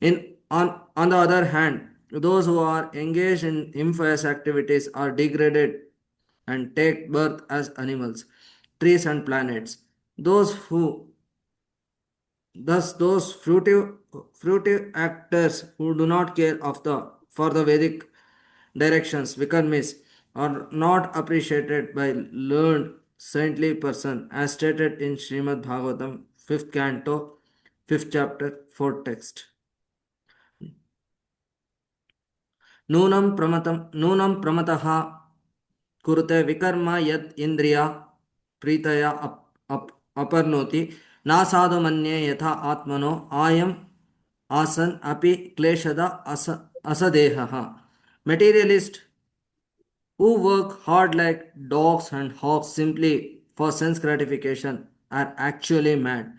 On the other hand, those who are engaged in impious activities are degraded and take birth as animals, trees, and planets. Those who those fruitive actors who do not care for the Vedic directions, Vikarmis, are not appreciated by learned saintly person, as stated in Srimad Bhagavatam, 5th canto, 5th chapter, 4th text. नूनं प्रमतः कुरुते विकर्म यत् इन्द्रिया प्रीतया अपरनोति न साधु मन्ये यथा आत्मनो आयम आसन अपि क्लेशद असदेहः. Materialists who work hard like dogs and hogs simply for sense gratification are actually mad.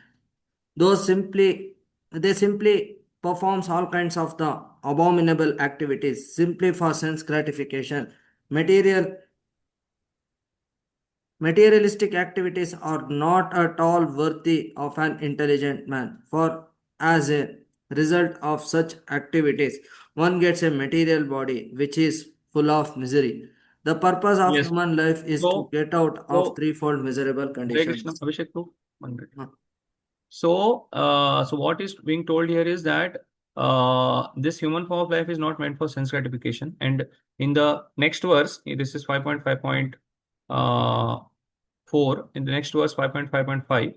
Those simply they simply performs all kinds of the abominable activities simply for sense gratification. Materialistic activities are not at all worthy of an intelligent man, for as a result of such activities, one gets a material body which is full of misery. The purpose of Yes. human life is to So, get out of so threefold miserable Hare Krishna, conditions. Abhishek, bro. 1 minute. Huh. So what is being told here is that this human form of life is not meant for sense gratification. And in the next verse, this is 5.5.4. In the next verse, 5.5.5,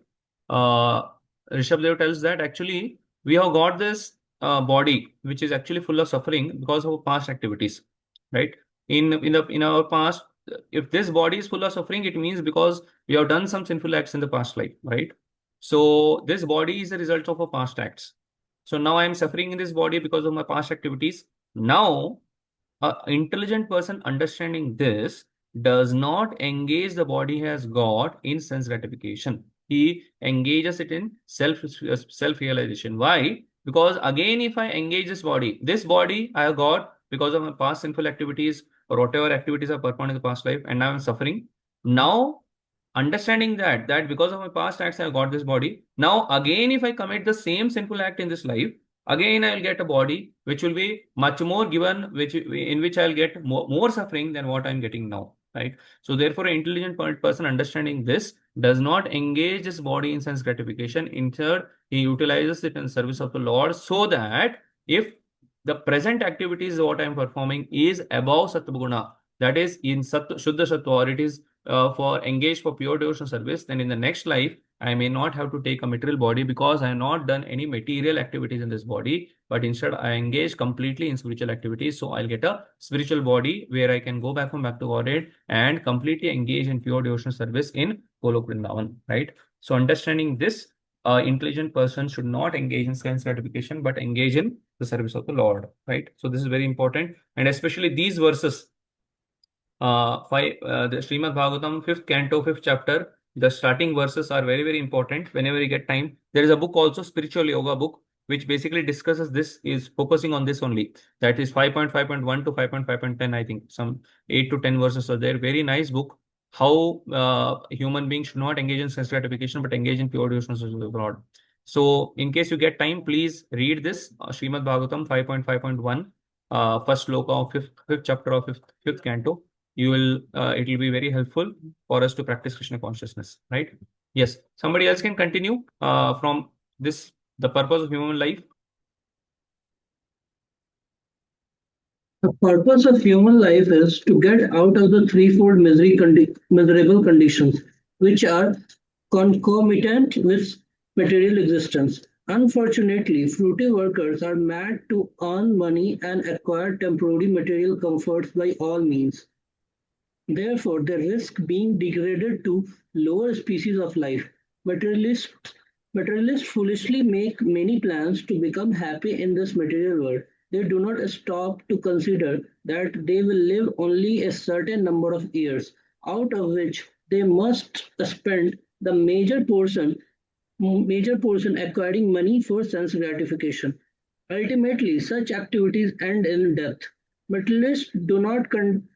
Rishabdev tells that actually we have got this body which is actually full of suffering because of past activities, right? In our past, if this body is full of suffering, it means because we have done some sinful acts in the past life, right? So this body is a result of our past acts. So now I am suffering in this body because of my past activities. Now, an intelligent person understanding this does not engage the body has got in sense gratification. He engages it in self realization. Why? Because again, if I engage this body I have got because of my past sinful activities or whatever activities I performed in the past life, and now I'm suffering. Now, understanding that because of my past acts I have got this body. Now again, if I commit the same sinful act in this life, again I will get a body which will be much more given, in which I'll get more suffering than what I'm getting now, right? So therefore, an intelligent person understanding this does not engage his body in sense gratification. Instead, he utilizes it in service of the Lord, so that if the present activities what I'm performing is above Sattva, that is in Shuddha Sattva, or it is for engaged for pure devotional service, then in the next life I may not have to take a material body because I have not done any material activities in this body, but instead I engage completely in spiritual activities. So I'll get a spiritual body where I can go back to Godhead and completely engage in pure devotional service in Golok Vrindavan, right? So understanding this, intelligent person should not engage in sense gratification, but engage in the service of the Lord, right? So this is very important, and especially these verses, the Srimad Bhagavatam, 5th canto, 5th chapter, the starting verses are very, very important whenever you get time. There is a book also, Spiritual Yoga book, which basically discusses this, is focusing on this only. That is 5.5.1 to 5.5.10, I think. Some 8 to 10 verses are there. Very nice book. How human beings should not engage in sense gratification, but engage in pure devotional service of the Lord. So, in case you get time, please read this Srimad Bhagavatam 5.5.1, first sloka of 5th chapter of 5th canto. You will it will be very helpful for us to practice Krishna consciousness, right? Yes, somebody else can continue from this, the purpose of human life. The purpose of human life is to get out of the threefold miserable conditions, which are concomitant with material existence. Unfortunately, fruity workers are mad to earn money and acquire temporary material comforts by all means. Therefore, they risk being degraded to lower species of life. Materialists, materialists foolishly make many plans to become happy in this material world. They do not stop to consider that they will live only a certain number of years, out of which they must spend the major portion acquiring money for sense gratification. Ultimately, such activities end in death. Materialists do not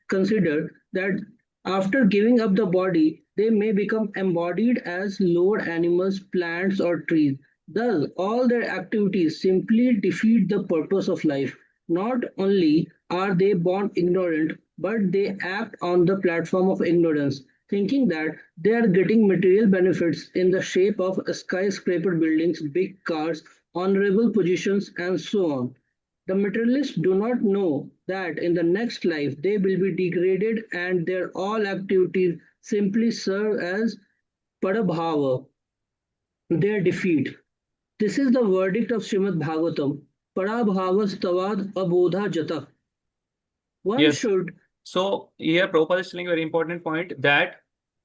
consider that after giving up the body, they may become embodied as lower animals, plants, or trees. Thus, all their activities simply defeat the purpose of life. Not only are they born ignorant, but they act on the platform of ignorance, thinking that they are getting material benefits in the shape of skyscraper buildings, big cars, honorable positions, and so on. The materialists do not know that in the next life they will be degraded and their all activities simply serve as padabhava, their defeat. This is the verdict of Srimad Bhagavatam. Parabhavastavad abodha jata. One Yes. should. So here Prabhupada is telling a very important point, that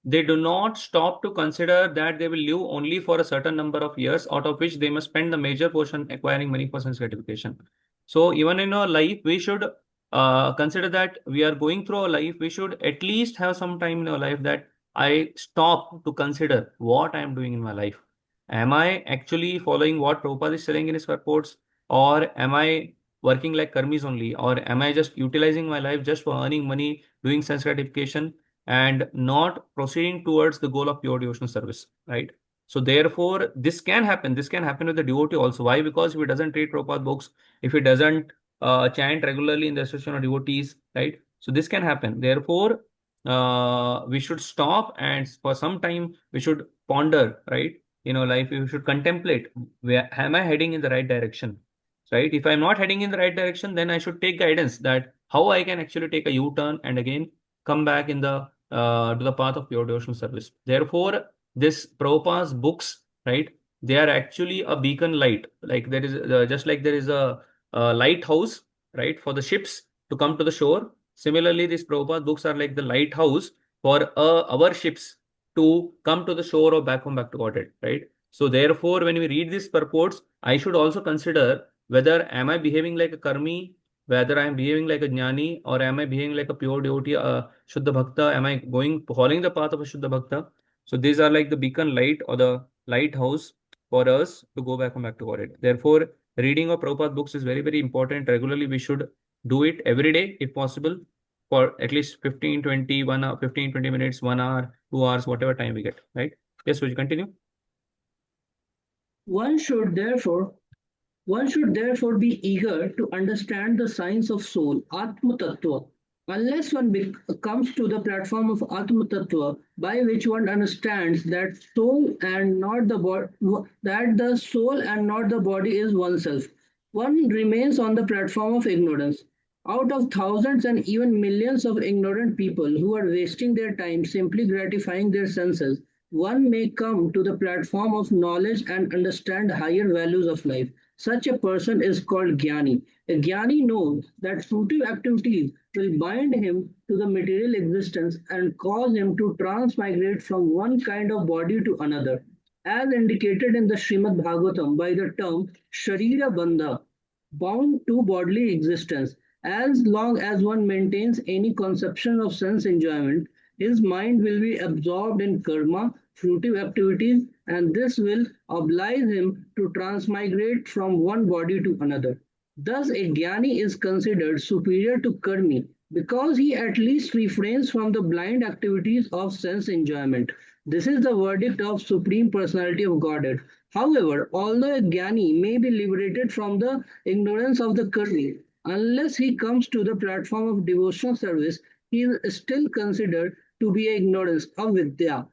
they do not stop to consider that they will live only for a certain number of years, out of which they must spend the major portion acquiring money for sense gratification. So even in our life, we should consider that we are going through our life. We should at least have some time in our life that I stop to consider what I am doing in my life. am I actually following what Prabhupada is telling in his purports, or am I working like karmis only, or am I just utilizing my life just for earning money, doing sense gratification, and not proceeding towards the goal of pure devotional service, right? So therefore, this can happen. This can happen with the devotee also. Why? Because if he doesn't read Prabhupada books, if he doesn't chant regularly in the association of devotees, right? So this can happen. Therefore, we should stop, and for some time we should ponder, right? Life, we should contemplate, where am I heading in the right direction, right? If I'm not heading in the right direction, then I should take guidance that how I can actually take a U-turn and again come back in the to the path of pure devotional service. Therefore, this Prabhupada's books, right? They are actually a beacon light. Like there is just like there is a lighthouse, right, for the ships to come to the shore. Similarly, these Prabhupada books are like the lighthouse for our ships to come to the shore or back home, back to Godhead, right? So therefore, when we read these purports, I should also consider whether am I behaving like a karmi, whether I am behaving like a jnani, or am I behaving like a pure devotee, Shuddha Bhakta, am I following the path of a Shuddha Bhakta? So these are like the beacon light or the lighthouse for us to go back home, back to Godhead. Therefore, reading of Prabhupada books is very, very important. Regularly, we should do it every day if possible, for at least 15, 20, 1 hour, 15, 20 minutes, 1 hour, 2 hours, whatever time we get, right? Yes, will you continue? One should therefore be eager to understand the science of soul, Atma Tattva. Unless one comes to the platform of Atma Tattva, by which one understands that that the soul and not the body is oneself, one remains on the platform of ignorance. Out of thousands and even millions of ignorant people who are wasting their time simply gratifying their senses, one may come to the platform of knowledge and understand higher values of life. Such a person is called Jnani. A Jnani knows that fruitive activities will bind him to the material existence and cause him to transmigrate from one kind of body to another, as indicated in the Srimad Bhagavatam by the term Sharira Bandha, bound to bodily existence. As long as one maintains any conception of sense enjoyment, his mind will be absorbed in karma, fruitive activities, and this will oblige him to transmigrate from one body to another. Thus, a jnani is considered superior to karmi because he at least refrains from the blind activities of sense enjoyment. This is the verdict of Supreme Personality of Godhead. However, although a jnani may be liberated from the ignorance of the karmi, unless he comes to the platform of devotional service, he is still considered to be ignorance of vidya.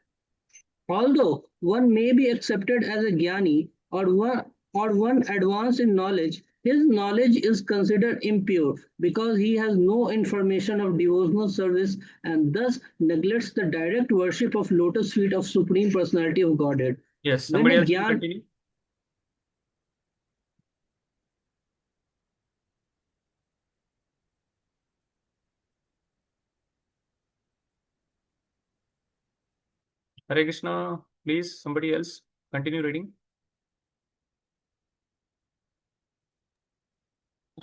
Although one may be accepted as a jnani or one advanced in knowledge, his knowledge is considered impure because he has no information of devotional service and thus neglects the direct worship of lotus feet of Supreme Personality of Godhead. Yes, When somebody a else will jnani continue. Hare Krishna, please, somebody else continue reading.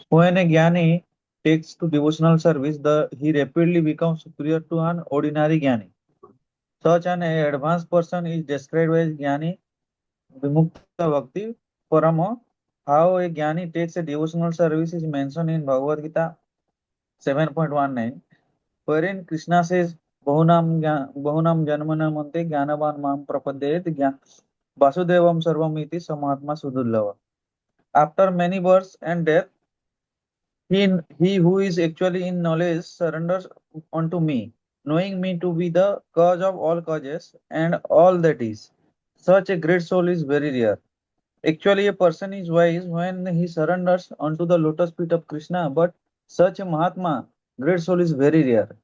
When a jnani takes to devotional service, he rapidly becomes superior to an ordinary jnani. Such an advanced person is described as jnani vimukta bhakti paramo. How a jnani takes a devotional service is mentioned in Bhagavad Gita 7.19, wherein Krishna says, Bahunam janmanam ante jnanavan mam prapadyet vasudevam sarvam iti samahatma sudullava. After many births and death, he who is actually in knowledge surrenders unto me, knowing me to be the cause of all causes and all that is. Such a great soul is very rare. Actually, a person is wise when he surrenders unto the lotus feet of Krishna, but such a Mahatma, great soul, is very rare.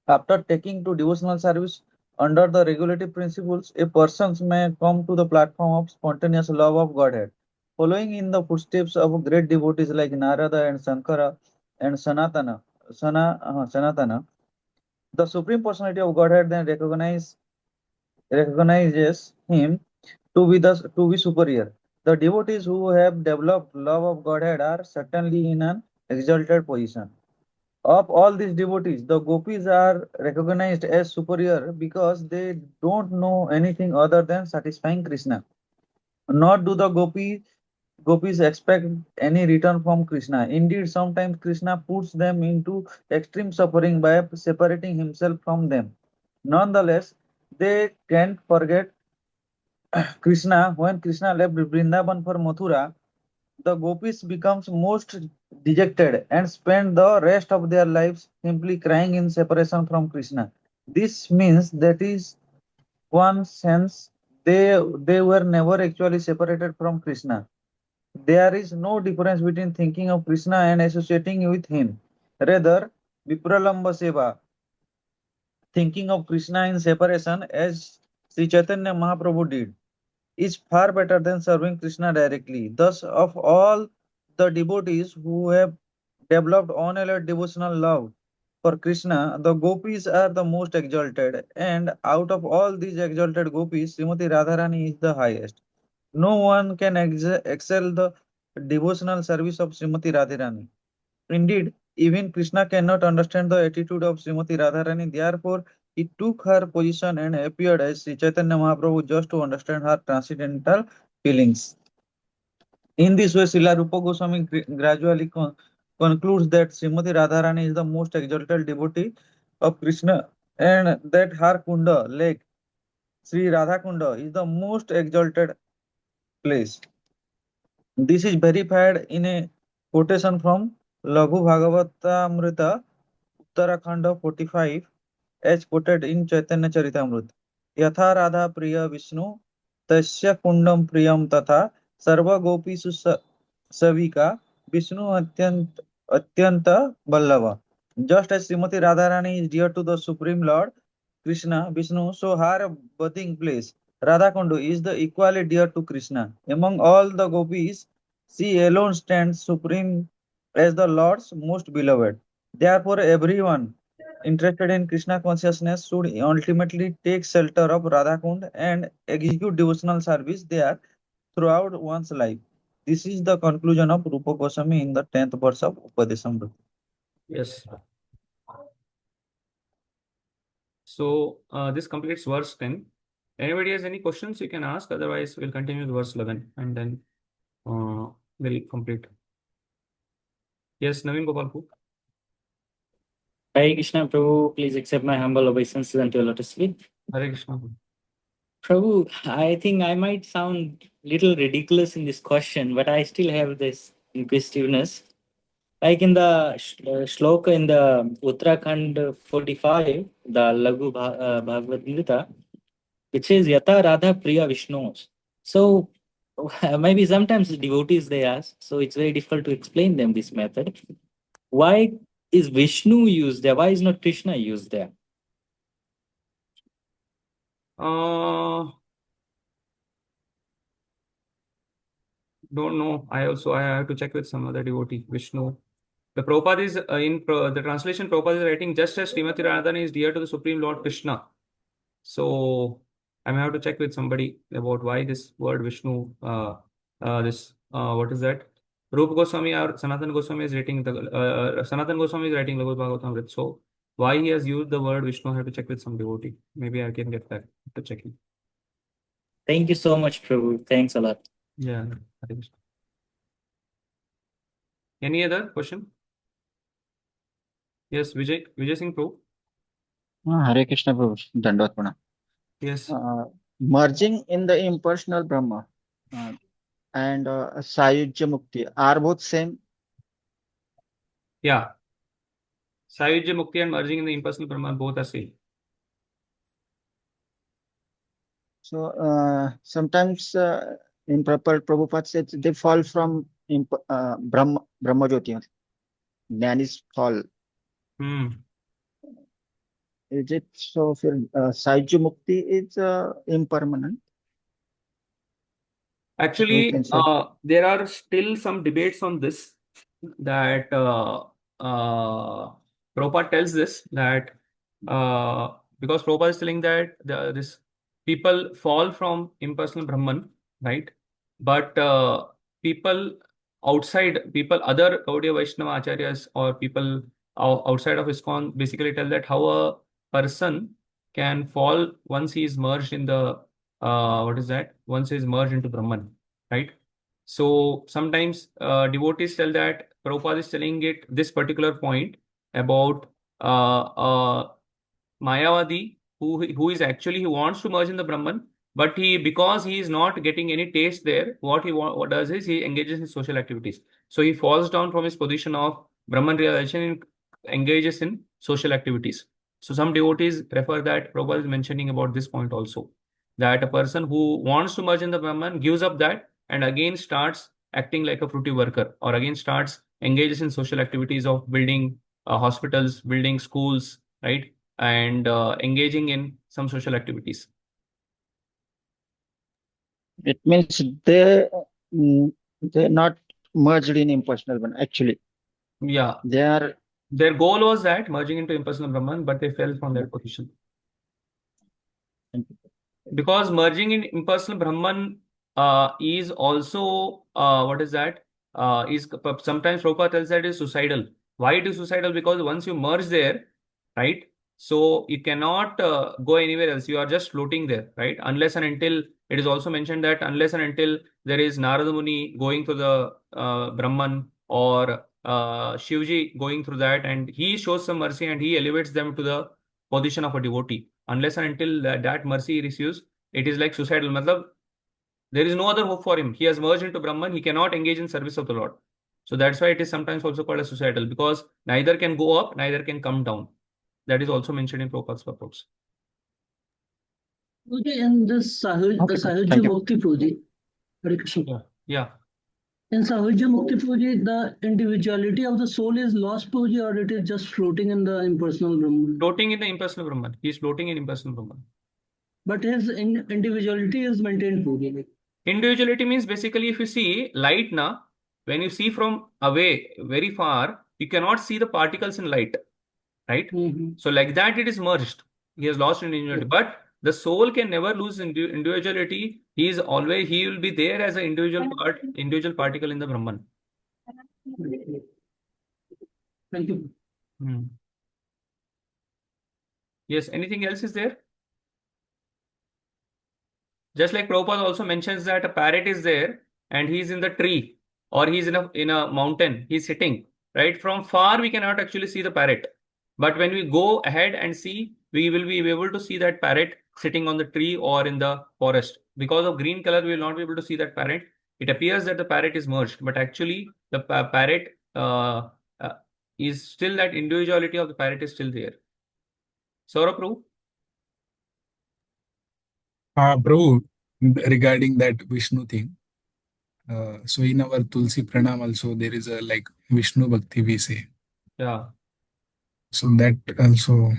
After taking to devotional service under the regulative principles, a person may come to the platform of spontaneous love of Godhead. Following in the footsteps of great devotees like Narada and Sankara and Sanatana, the Supreme Personality of Godhead then recognizes him to be superior. The devotees who have developed love of Godhead are certainly in an exalted position. Of all these devotees, the gopis are recognized as superior because they don't know anything other than satisfying Krishna. Nor do the gopis expect any return from Krishna. Indeed, sometimes Krishna puts them into extreme suffering by separating himself from them. Nonetheless, they can't forget Krishna. When Krishna left Vrindavan for Mathura, the gopis becomes most dejected and spend the rest of their lives simply crying in separation from Krishna. This means that is one sense they were never actually separated from Krishna. There is no difference between thinking of Krishna and associating with him. Rather, Vipralamba Seva, thinking of Krishna in separation as Sri Chaitanya Mahaprabhu did, is far better than serving Krishna directly. Thus, of all the devotees who have developed unalloyed devotional love for Krishna, the gopis are the most exalted, and out of all these exalted gopis, Srimati Radharani is the highest. No one can excel the devotional service of Srimati Radharani. Indeed, even Krishna cannot understand the attitude of Srimati Radharani. Therefore, he took her position and appeared as Sri Chaitanya Mahaprabhu just to understand her transcendental feelings. In this way, Srila Rupa Goswami gradually concludes that Srimati Radharani is the most exalted devotee of Krishna and that her Kunda, lake, Sri Radha Kunda, is the most exalted place. This is verified in a quotation from Laghu Bhagavatamrita, Uttarakhanda 45, as quoted in Chaitanya Charitamrita. Yatha Radha Priya Vishnu, Tasya Kundam Priyam Tatha, Sarva Gopishu Savika, Vishnu Atyanta Ballava. Just as Srimati Radharani is dear to the Supreme Lord, Krishna, Vishnu, so her birthing place, Radhakundu, is the equally dear to Krishna. Among all the gopis, she alone stands supreme as the Lord's most beloved. Therefore, everyone interested in Krishna consciousness should ultimately take shelter of Radhakund and execute devotional service there throughout one's life. This is the conclusion of Rupa Goswami in the 10th verse of Upadesamrita. Yes. So this completes verse 10. Anybody has any questions, you can ask. Otherwise, we'll continue with verse 11 and then we'll complete. Yes, Naveen Gopalpur. Hare Krishna, Prabhu, please accept my humble obeisances unto your lotus feet. Hare Krishna. Prabhu, I think I might sound little ridiculous in this question, but I still have this inquisitiveness. Like in the shloka in the Uttarakhand 45, the Laghu Bhagavad Gita, which is Yata Radha Priya Vishnu. So maybe sometimes the devotees they ask, so it's very difficult to explain them this method. Why is Vishnu used there? Why is not Krishna used there? Don't know. I have to check with some other devotee. Vishnu. The Prabhupada is the translation. Prabhupada is writing just as Srimati Radharani is dear to the Supreme Lord Krishna. So I may have to check with somebody about why this word Vishnu. What is that? Rupa Goswami or Sanatana Goswami is writing Sanatana Goswami is writing Laghu Bhagavatamrita. So why he has used the word Vishnu, I have to check with some devotee. Maybe I can get back to checking. Thank you so much, Prabhu. Thanks a lot. Yeah. I think so. Any other question? Yes, Vijay Singh Prabhu. Hare Krishna Prabhu, Dandavad Pranam. Yes. Merging in the impersonal Brahma and Sayujya Mukti are both same. Yeah. Sayujya Mukti and merging in the impersonal Brahman both are same. So sometimes in Prabhupada says they fall from Brahma Jyoti. Jnanis fall. Is it so? Sayujya Mukti is impermanent. Actually, there are still some debates on this. That Prabhupada tells this that because Prabhupada is telling that this people fall from impersonal Brahman, right? But people other Gaudiya Vaishnava Acharyas or people outside of ISKCON basically tell that how a person can fall once he is merged in the once he is merged into Brahman. right? So sometimes devotees tell that Prabhupada is telling it this particular point about Mayavadi who is actually, he wants to merge in the Brahman, but because he is not getting any taste there, what does is he engages in social activities. So he falls down from his position of Brahman realization and engages in social activities. So some devotees refer that Prabhupada is mentioning about this point also, that a person who wants to merge in the Brahman gives up that and again starts acting like a fruity worker, or again starts engages in social activities of building hospitals, building schools, right? And engaging in some social activities. It means they're not merged in impersonal one. Actually, Yeah, they are. their goal was that merging into impersonal Brahman, but they fell from that position. Because merging in impersonal Brahman is also what is that? Is sometimes Prabhupada tells that is suicidal. Why it is suicidal? Because once you merge there, right? So you cannot go anywhere else. You are just floating there, right? Unless and until, it is also mentioned that unless and until there is Narada Muni going through the Brahman, or Shivji going through that, and he shows some mercy and he elevates them to the position of a devotee. Unless and until that mercy receives, it is like suicidal. Matlab, there is no other hope for him. He has merged into Brahman. He cannot engage in service of the Lord. So that's why it is sometimes also called as suicidal, because neither can go up, neither can come down. That is also mentioned in Prabhupada's purports. Okay, and this Sahajya Mukti Puji, Hare Krishna. Yeah. Yeah. In Sahajya Mukti Puji, the individuality of the soul is lost Puji, or it is just floating in the impersonal Brahman? Floating in the impersonal Brahman. He is floating in impersonal Brahman. But his individuality is maintained Puji. Individuality means basically, if you see light na, when you see from away very far, you cannot see the particles in light, right? So like that, it is merged. He has lost individuality, but the soul can never lose individuality. He will be there as an individual particle in the Brahman. Thank you. Yes, anything else is there? Just like Prabhupada also mentions that a parrot is there and he's in the tree, or he's in a mountain, he's sitting, right? From far, we cannot actually see the parrot. But when we go ahead and see, we will be able to see that parrot sitting on the tree or in the forest. Because of green color, we will not be able to see that parrot. It appears that the parrot is merged, but actually the parrot is still, that individuality of the parrot is still there. Saurabh, Prabhu? Prabhu, regarding that Vishnu thing, so in our Tulsi Pranam also there is a like Vishnu Bhakti we say. Yeah. So that also.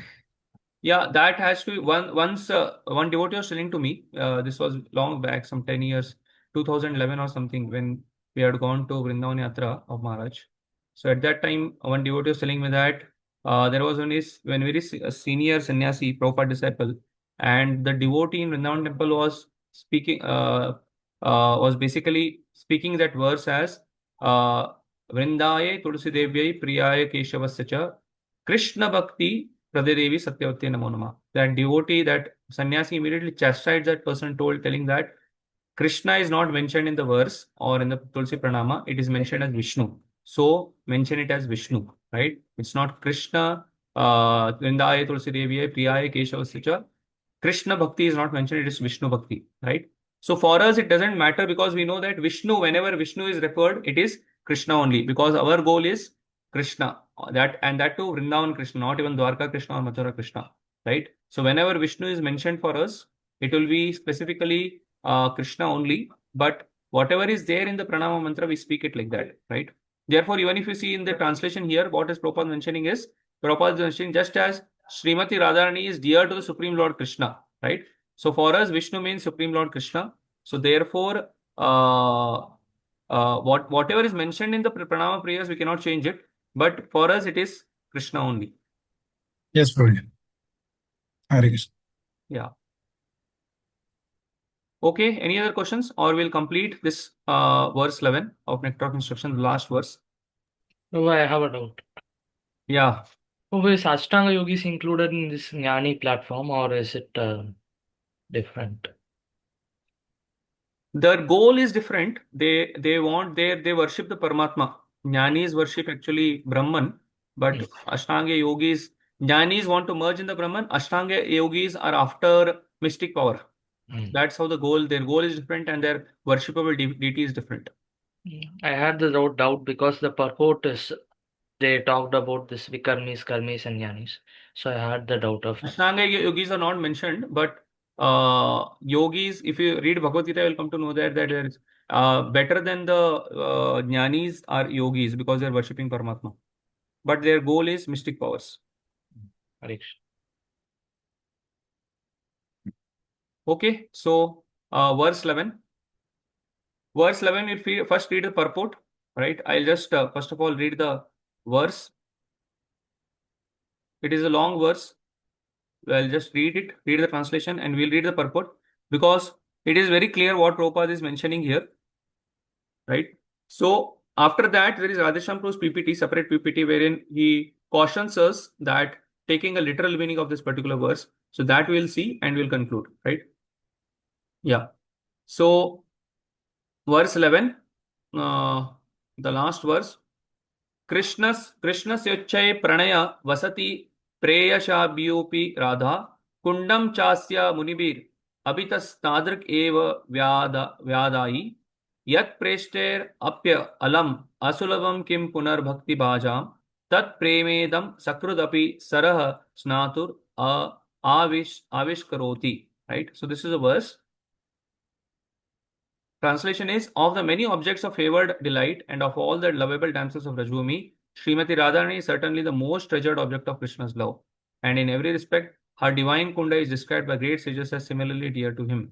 Yeah, that has to be once one devotee was telling to me, this was long back, some 10 years, 2011 or something, when we had gone to Vrindavan Yatra of Maharaj. So at that time, one devotee was telling me that there was when very senior sannyasi, Prabhupada disciple, and the devotee in Vrindavan temple was speaking, was basically speaking that verse as Vrindaye Tulsi Devyai Priyaya Keshavasya Cha Krishna Bhakti Pradedevi Satyavati Namo Nama. That devotee, that sannyasi immediately chastised that person, telling that Krishna is not mentioned in the verse or in the Tulsi Pranama, it is mentioned as Vishnu. So mention it as Vishnu, right? It's not Krishna, Vrindaye Tulsi Deviye, Priyaye Keshavasya. Krishna Bhakti is not mentioned, it is Vishnu Bhakti, right? So for us, it doesn't matter, because we know that Vishnu, whenever Vishnu is referred, it is Krishna only, because our goal is Krishna. That too Vrindavan Krishna, not even Dwarka Krishna or Mathura Krishna, right? So whenever Vishnu is mentioned for us, it will be specifically Krishna only, but whatever is there in the Pranama mantra, we speak it like that, right? Therefore, even if you see in the translation here, what is Prabhupada mentioning is, Prabhupada is mentioning just as Srimati Radharani is dear to the Supreme Lord Krishna, right? So for us, Vishnu means Supreme Lord Krishna. So therefore, whatever is mentioned in the Pranama prayers, we cannot change it. But for us, it is Krishna only. Yes, Prabhu. Hare Krishna. Yeah. Okay, any other questions? Or we'll complete this verse 11 of Nectar of Instruction, the last verse. Oh, I have a doubt. Yeah. Oh, is Ashtanga Yogis included in this Jnani platform, or is it different? Their goal is different. They worship the Paramatma. Jnanis worship actually Brahman, but Ashtanga yogis, Jnanis want to merge in the Brahman. Ashtanga yogis are after mystic power. That's how their goal is different, and their worshipable deity is different. I had the doubt because the purport is they talked about this Vikarmis, Karmis, and Jnanis. So I had the doubt of Ashtanga yogis are not mentioned, but yogis, if you read Bhagavad Gita, you will come to know that there is better than the jnanis are yogis because they are worshipping Paramatma. But their goal is mystic powers. Okay, so verse 11. Verse 11, we'll first read the purport, right? I'll just first of all read the verse. It is a long verse. I'll just read the translation, and we'll read the purport because it is very clear what Prabhupada is mentioning here, right? So after that, there is Radhesham Prabhu's PPT, separate PPT, wherein he cautions us that taking a literal meaning of this particular verse. So that we'll see and we'll conclude, right? Yeah. So verse 11, the last verse. कृष्णस्योच्चये Pranay वसति प्रेयशाभ्योऽपि राधा कुण्डं चास्य मुनिभिर् अभितस्तादृक् एव व्यादायि यत्प्रेष्टेरप्य अलम् असुलभं किं पुनर्भक्तिभाजां तत्प्रेमेदं सकृदपि सरः स्नातुर् आविष्करोति. Right? So this is a verse. Translation is, of the many objects of favored delight and of all the lovable damsels of Rajbhumi, Srimati Radharani is certainly the most treasured object of Krishna's love. And in every respect, her divine Kunda is described by great sages as similarly dear to him.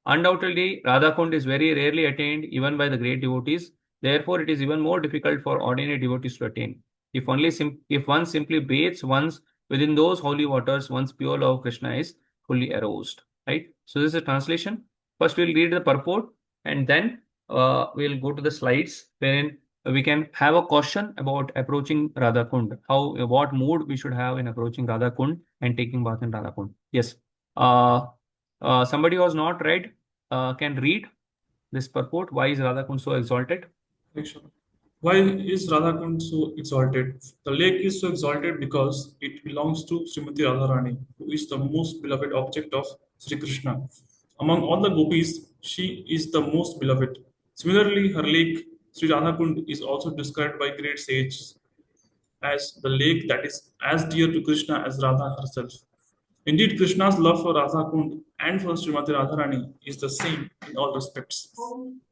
Undoubtedly, Radha Kund is very rarely attained even by the great devotees. Therefore, it is even more difficult for ordinary devotees to attain. If one simply bathes once within those holy waters, one's pure love of Krishna is fully aroused. Right? So this is a translation. First, we'll read the purport, and then we'll go to the slides wherein we can have a caution about approaching Radha Kund, what mood we should have in approaching Radha Kund and taking bath in Radha Kund. Yes. Somebody who has not read can read this purport. Why is Radha Kund so exalted? Why is Radha Kund so exalted? The lake is so exalted because it belongs to Srimati Radharani, who is the most beloved object of Sri Krishna. Among all the gopis, she is the most beloved. Similarly, her lake, Sri Radha Kund, is also described by great sages as the lake that is as dear to Krishna as Radha herself. Indeed, Krishna's love for Radha Kund and for Srimati Radharani is the same in all respects.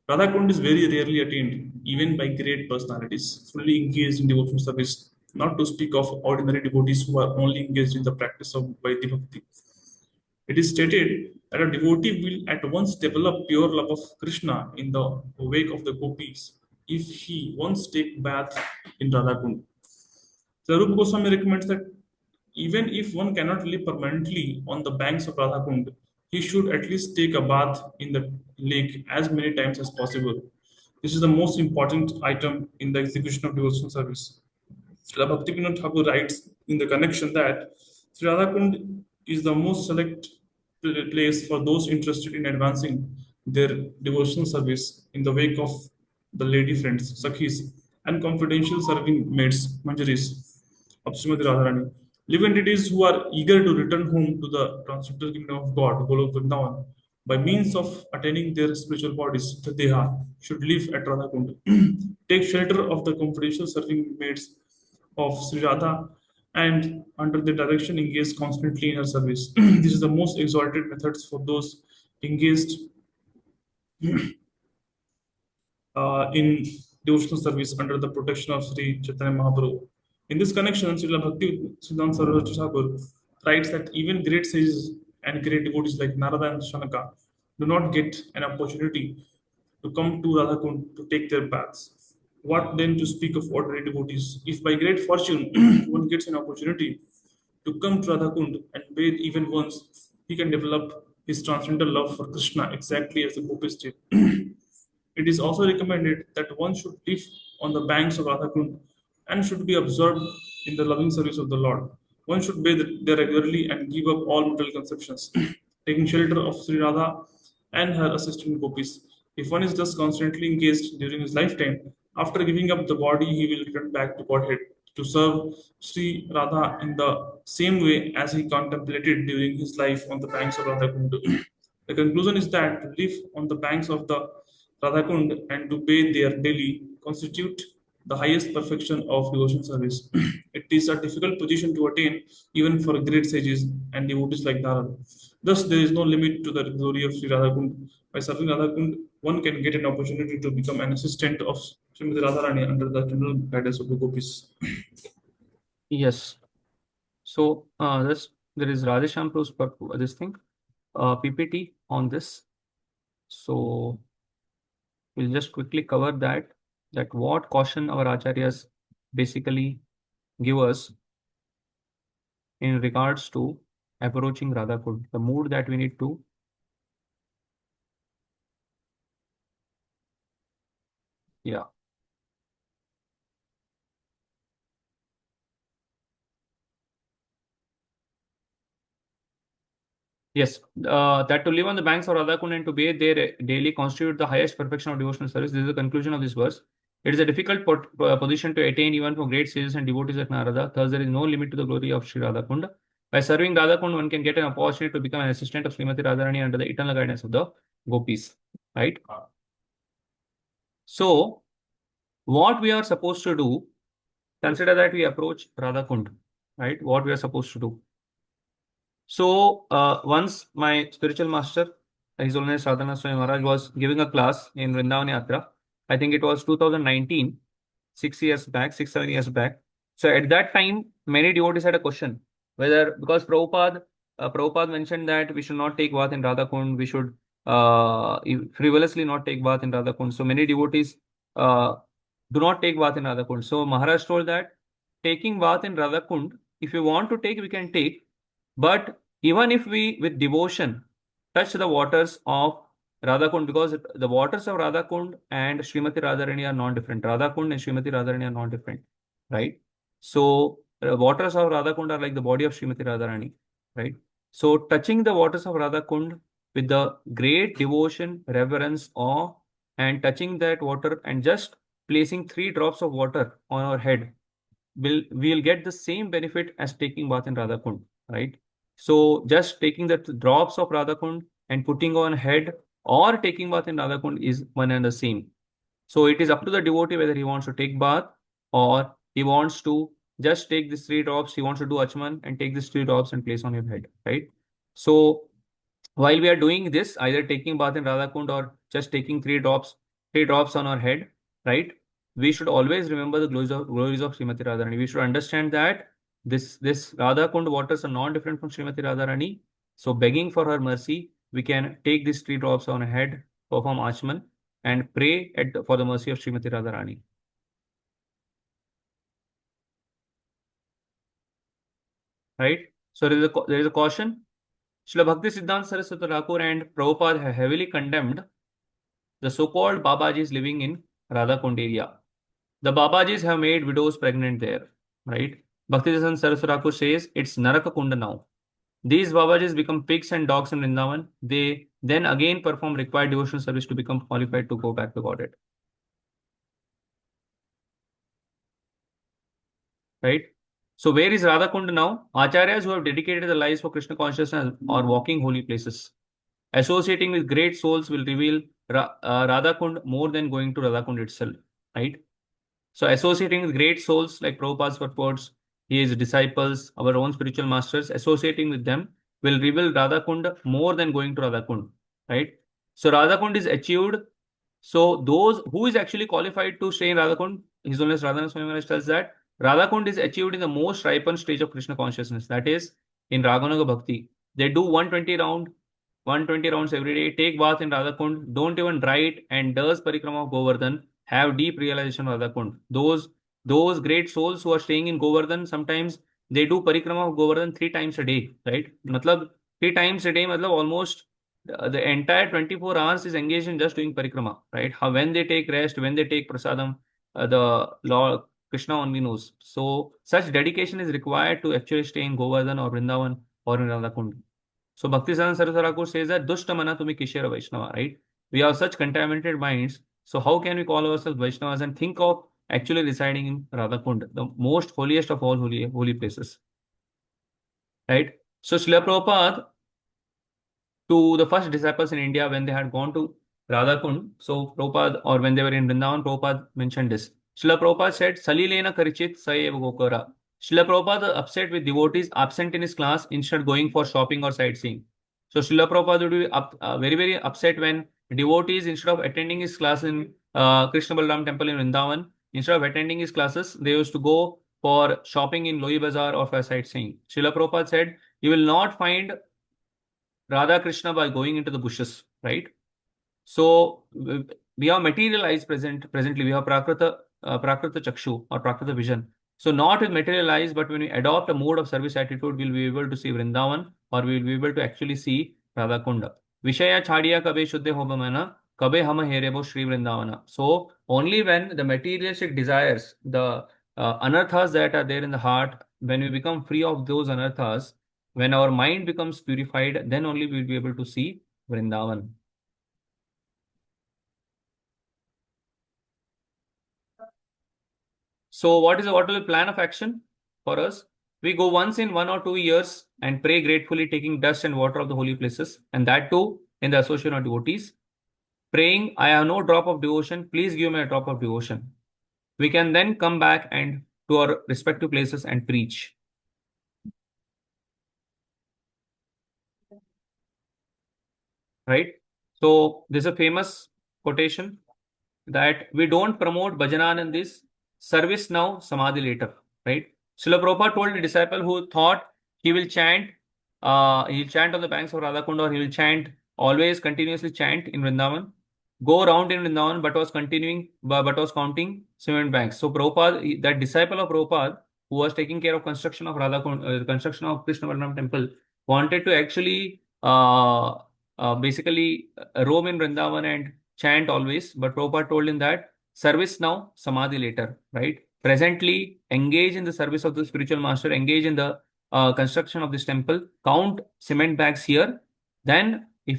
Radha Kund is very rarely attained, even by great personalities, fully engaged in devotional service, not to speak of ordinary devotees who are only engaged in the practice of Vaidhi Bhakti. It is stated that a devotee will at once develop pure love of Krishna in the wake of the gopis if he once take bath in Radha Kund. Srila Goswami recommends that even if one cannot live permanently on the banks of Radha Kund, he should at least take a bath in the lake as many times as possible. This is the most important item in the execution of devotional service. Srila Bhaktivedanta Thakur writes in the connection that Sri Radha Kund is the most select place for those interested in advancing their devotional service in the wake of the lady friends, Sakhis, and confidential serving maids, Manjaris of Srimati Radharani. Living entities who are eager to return home to the transcendental kingdom of God, Golok Vrindavan, by means of attaining their spiritual bodies, the Deha, should live at Radha Kund. Take shelter of the confidential serving maids of Sri Radha and under their direction engage constantly in her service. This is the most exalted methods for those engaged in devotional service under the protection of Sri Chaitanya Mahaprabhu. In this connection, Srila Bhaktivedanta Sarvaswati Thakur writes that even great sages and great devotees like Narada and Shanaka do not get an opportunity to come to Radha Kund to take their baths. What then to speak of ordinary devotees? If by great fortune one gets an opportunity to come to Radha Kund and bathe even once, he can develop his transcendental love for Krishna exactly as the gopis did. It is also recommended that one should live on the banks of Radha Kund and should be absorbed in the loving service of the Lord. One should bathe there regularly and give up all material conceptions, taking shelter of Sri Radha and her assistant gopis. If one is thus constantly engaged during his lifetime, after giving up the body, he will return back to Godhead to serve Sri Radha in the same way as he contemplated during his life on the banks of Radhakund. The conclusion is that to live on the banks of the Radhakund and to bathe there daily constitute the highest perfection of devotion service. It is a difficult position to attain even for great sages and devotees like Narad. Thus, there is no limit to the glory of Sri Radhakund. By serving Radhakund, one can get an opportunity to become an assistant of Srimati Radharani under the general guidance of the gopis. Yes. So there is Radhesham Pro's this thing, PPT on this. So we'll just quickly cover that what caution our acharyas basically give us in regards to approaching Radhakund, the mood that we need to. Yeah. Yes, that to live on the banks of Radhakund and to bathe there daily constitute the highest perfection of devotional service. This is the conclusion of this verse. It is a difficult position to attain even for great sages and devotees like Narada. Thus, there is no limit to the glory of Sri Radhakund. By serving Radhakund, one can get an opportunity to become an assistant of Srimati Radharani under the eternal guidance of the gopis. Right? So, what we are supposed to do, consider that we approach Radhakund. Right? What we are supposed to do. So once my spiritual master, His Holiness Radhana Swami Maharaj, was giving a class in Vrindavan Yatra. I think it was 2019, 7 years back. So at that time, many devotees had a question whether, because Prabhupada mentioned that we should not take bath in Radhakund, we should frivolously not take bath in Radhakund. So many devotees do not take bath in Radhakund. So Maharaj told that taking bath in Radhakund, if you want to take, we can take. But even if we, with devotion, touch the waters of Radhakund, because the waters of Radhakund and Srimati Radharani are non-different. Radhakund and Srimati Radharani are non-different, right? So waters of Radhakund are like the body of Srimati Radharani, right? So touching the waters of Radhakund with the great devotion, reverence, awe, and touching that water and just placing 3 drops of water on our head, we'll get the same benefit as taking bath in Radhakund, right? So just taking the drops of Radhakund and putting on head or taking bath in Radhakund is one and the same. So it is up to the devotee whether he wants to take bath or he wants to just take these 3 drops. He wants to do Achman and take these 3 drops and place on your head, right? So while we are doing this, either taking bath in Radhakund or just taking 3 drops on our head, right? We should always remember the glories of Srimati Radharani. We should understand that this Radhakund waters are not different from Srimati Radharani. So begging for her mercy, we can take these 3 drops on our head, perform Achman, and pray for the mercy of Srimati Radharani. Right? So there is a caution. Srila Bhakti Siddhanta Saraswati Thakur and Prabhupada have heavily condemned the so-called Babajis living in Radhakund area. The Babajis have made widows pregnant there, right? Bhaktivedanta Saraswati Thakur says it's Naraka Kunda now. These Babajis become pigs and dogs in Vrindavan. They then again perform required devotional service to become qualified to go back to Godhead. Right? So where is Radhakund now? Acharyas who have dedicated their lives for Krishna consciousness are walking holy places. Associating with great souls will reveal Radhakund more than going to Radhakund itself, right? So associating with great souls like Prabhupada's purports, his disciples, our own spiritual masters, associating with them will reveal Radhakund more than going to Radhakund, right? So Radhakund is achieved. So those who is actually qualified to stay in Radhakund, His Holiness Radhana Swami Maharaj tells that Radhakund is achieved in the most ripened stage of Krishna consciousness, that is in Raganuga Bhakti. They do 120 rounds every day, take bath in Radhakund, don't even write, and does parikrama of Govardhan, have deep realization of Radhakund. Those great souls who are staying in Govardhan, sometimes they do parikrama of Govardhan 3 times a day, right? Matlab 3 times a day, matlab almost the entire 24 hours is engaged in just doing parikrama, right? How when they take rest, when they take prasadam, the Lord Krishna only knows. So such dedication is required to actually stay in Govardhan or Vrindavan or in Radhakund. So Bhakti Saraswati Thakur says that Dushta Mana Tumi Kishara Vaishnava, right? We have such contaminated minds. So how can we call ourselves Vaishnavas and think of actually residing in Radhakund, the most holiest of all holy places? Right? So Srila Prabhupada, to the first disciples in India when they had gone to Radhakund, so Prabhupada, or when they were in Vrindavan, Prabhupada mentioned this. Srila Prabhupada said, Salilena Karichit Sayev Gokara. Srila Prabhupada upset with devotees absent in his class instead going for shopping or sightseeing. So Srila Prabhupada would be very, very upset when devotees, instead of attending his class in Krishna Balaram temple in Vrindavan, instead of attending his classes, they used to go for shopping in Loi Bazaar or for sightseeing. Srila Prabhupada said, you will not find Radha Krishna by going into the bushes, right? So we have materialized presently. We have Prakrita Chakshu or Prakrita vision. So not with materialized, but when we adopt a mode of service attitude, we'll be able to see Vrindavan, or we'll be able to actually see Radha Kunda. Vishaya Chadiya Kabe Shuddhe Hobamana, Kabe Hama Herebo Shri Vrindavana. So only when the materialistic desires, the anarthas that are there in the heart, when we become free of those anarthas, when our mind becomes purified, then only we'll be able to see Vrindavan. So what is the plan of action for us? We go once in 1 or 2 years and pray gratefully, taking dust and water of the holy places, and that too in the association of devotees. Praying, I have no drop of devotion, please give me a drop of devotion. We can then come back and to our respective places and preach. Right? So there's a famous quotation that we don't promote bhajanan in this, service now, samadhi later. Right? Srila Prabhupada told a disciple who thought he will chant on the banks of Radhakund, or he will chant, always continuously chant in Vrindavan, go around in Vrindavan, but was counting cement banks. So Prabhupada, that disciple of Prabhupada, who was taking care of construction of construction of Krishna Balaram temple, wanted to actually basically roam in Vrindavan and chant always, but Prabhupada told him that service now, samadhi later, right? Presently, engage in the service of the spiritual master, engage in the construction of this temple, count cement bags here. Then, by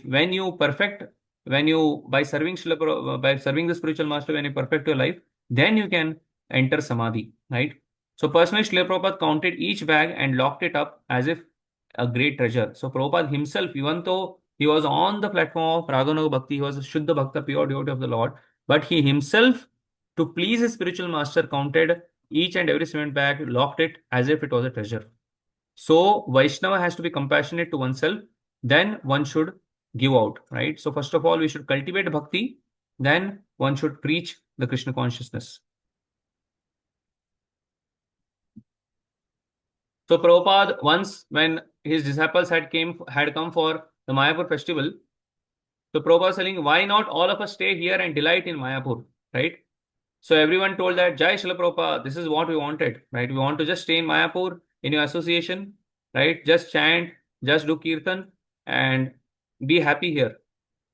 serving the spiritual master, when you perfect your life, then you can enter samadhi, right? So personally, Srila Prabhupada counted each bag and locked it up as if a great treasure. So Prabhupada himself, even though he was on the platform of Raghunaga Bhakti, he was a Shuddha Bhakta, pure devotee of the Lord, but he himself, to please his spiritual master, counted each and every cement bag, locked it as if it was a treasure. So Vaishnava has to be compassionate to oneself, then one should give out, right? So first of all, we should cultivate bhakti, then one should preach the Krishna consciousness. So Prabhupada, once when his disciples had come for the Mayapur festival, so Prabhupada was telling, why not all of us stay here and delight in Mayapur, right? So everyone told that, Jai Srila Prabhupada, this is what we wanted, right? We want to just stay in Mayapur, in your association, right? Just chant, just do kirtan, and be happy here.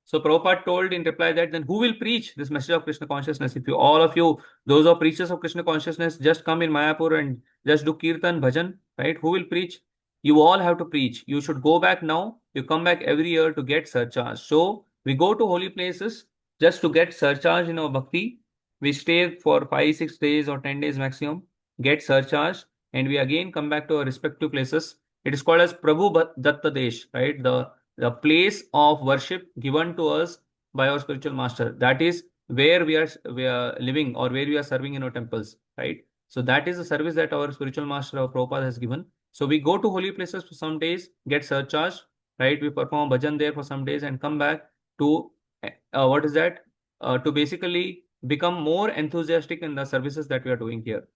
So Prabhupada told in reply that, then who will preach this message of Krishna consciousness? If all of you, those are preachers of Krishna consciousness, just come in Mayapur and just do kirtan, bhajan, right? Who will preach? You all have to preach. You should go back now. You come back every year to get surcharge. So we go to holy places just to get surcharge in our bhakti. We stay for 5-6 days or 10 days maximum, get surcharge, and we again come back to our respective places. It is called as Prabhu Datta Desh, right? The place of worship given to us by our spiritual master. That is where we are living, or where we are serving in our temples, right? So that is the service that our spiritual master, our Prabhupada, has given. So we go to holy places for some days, get surcharge, right? We perform bhajan there for some days and come back to to basically become more enthusiastic in the services that we are doing here.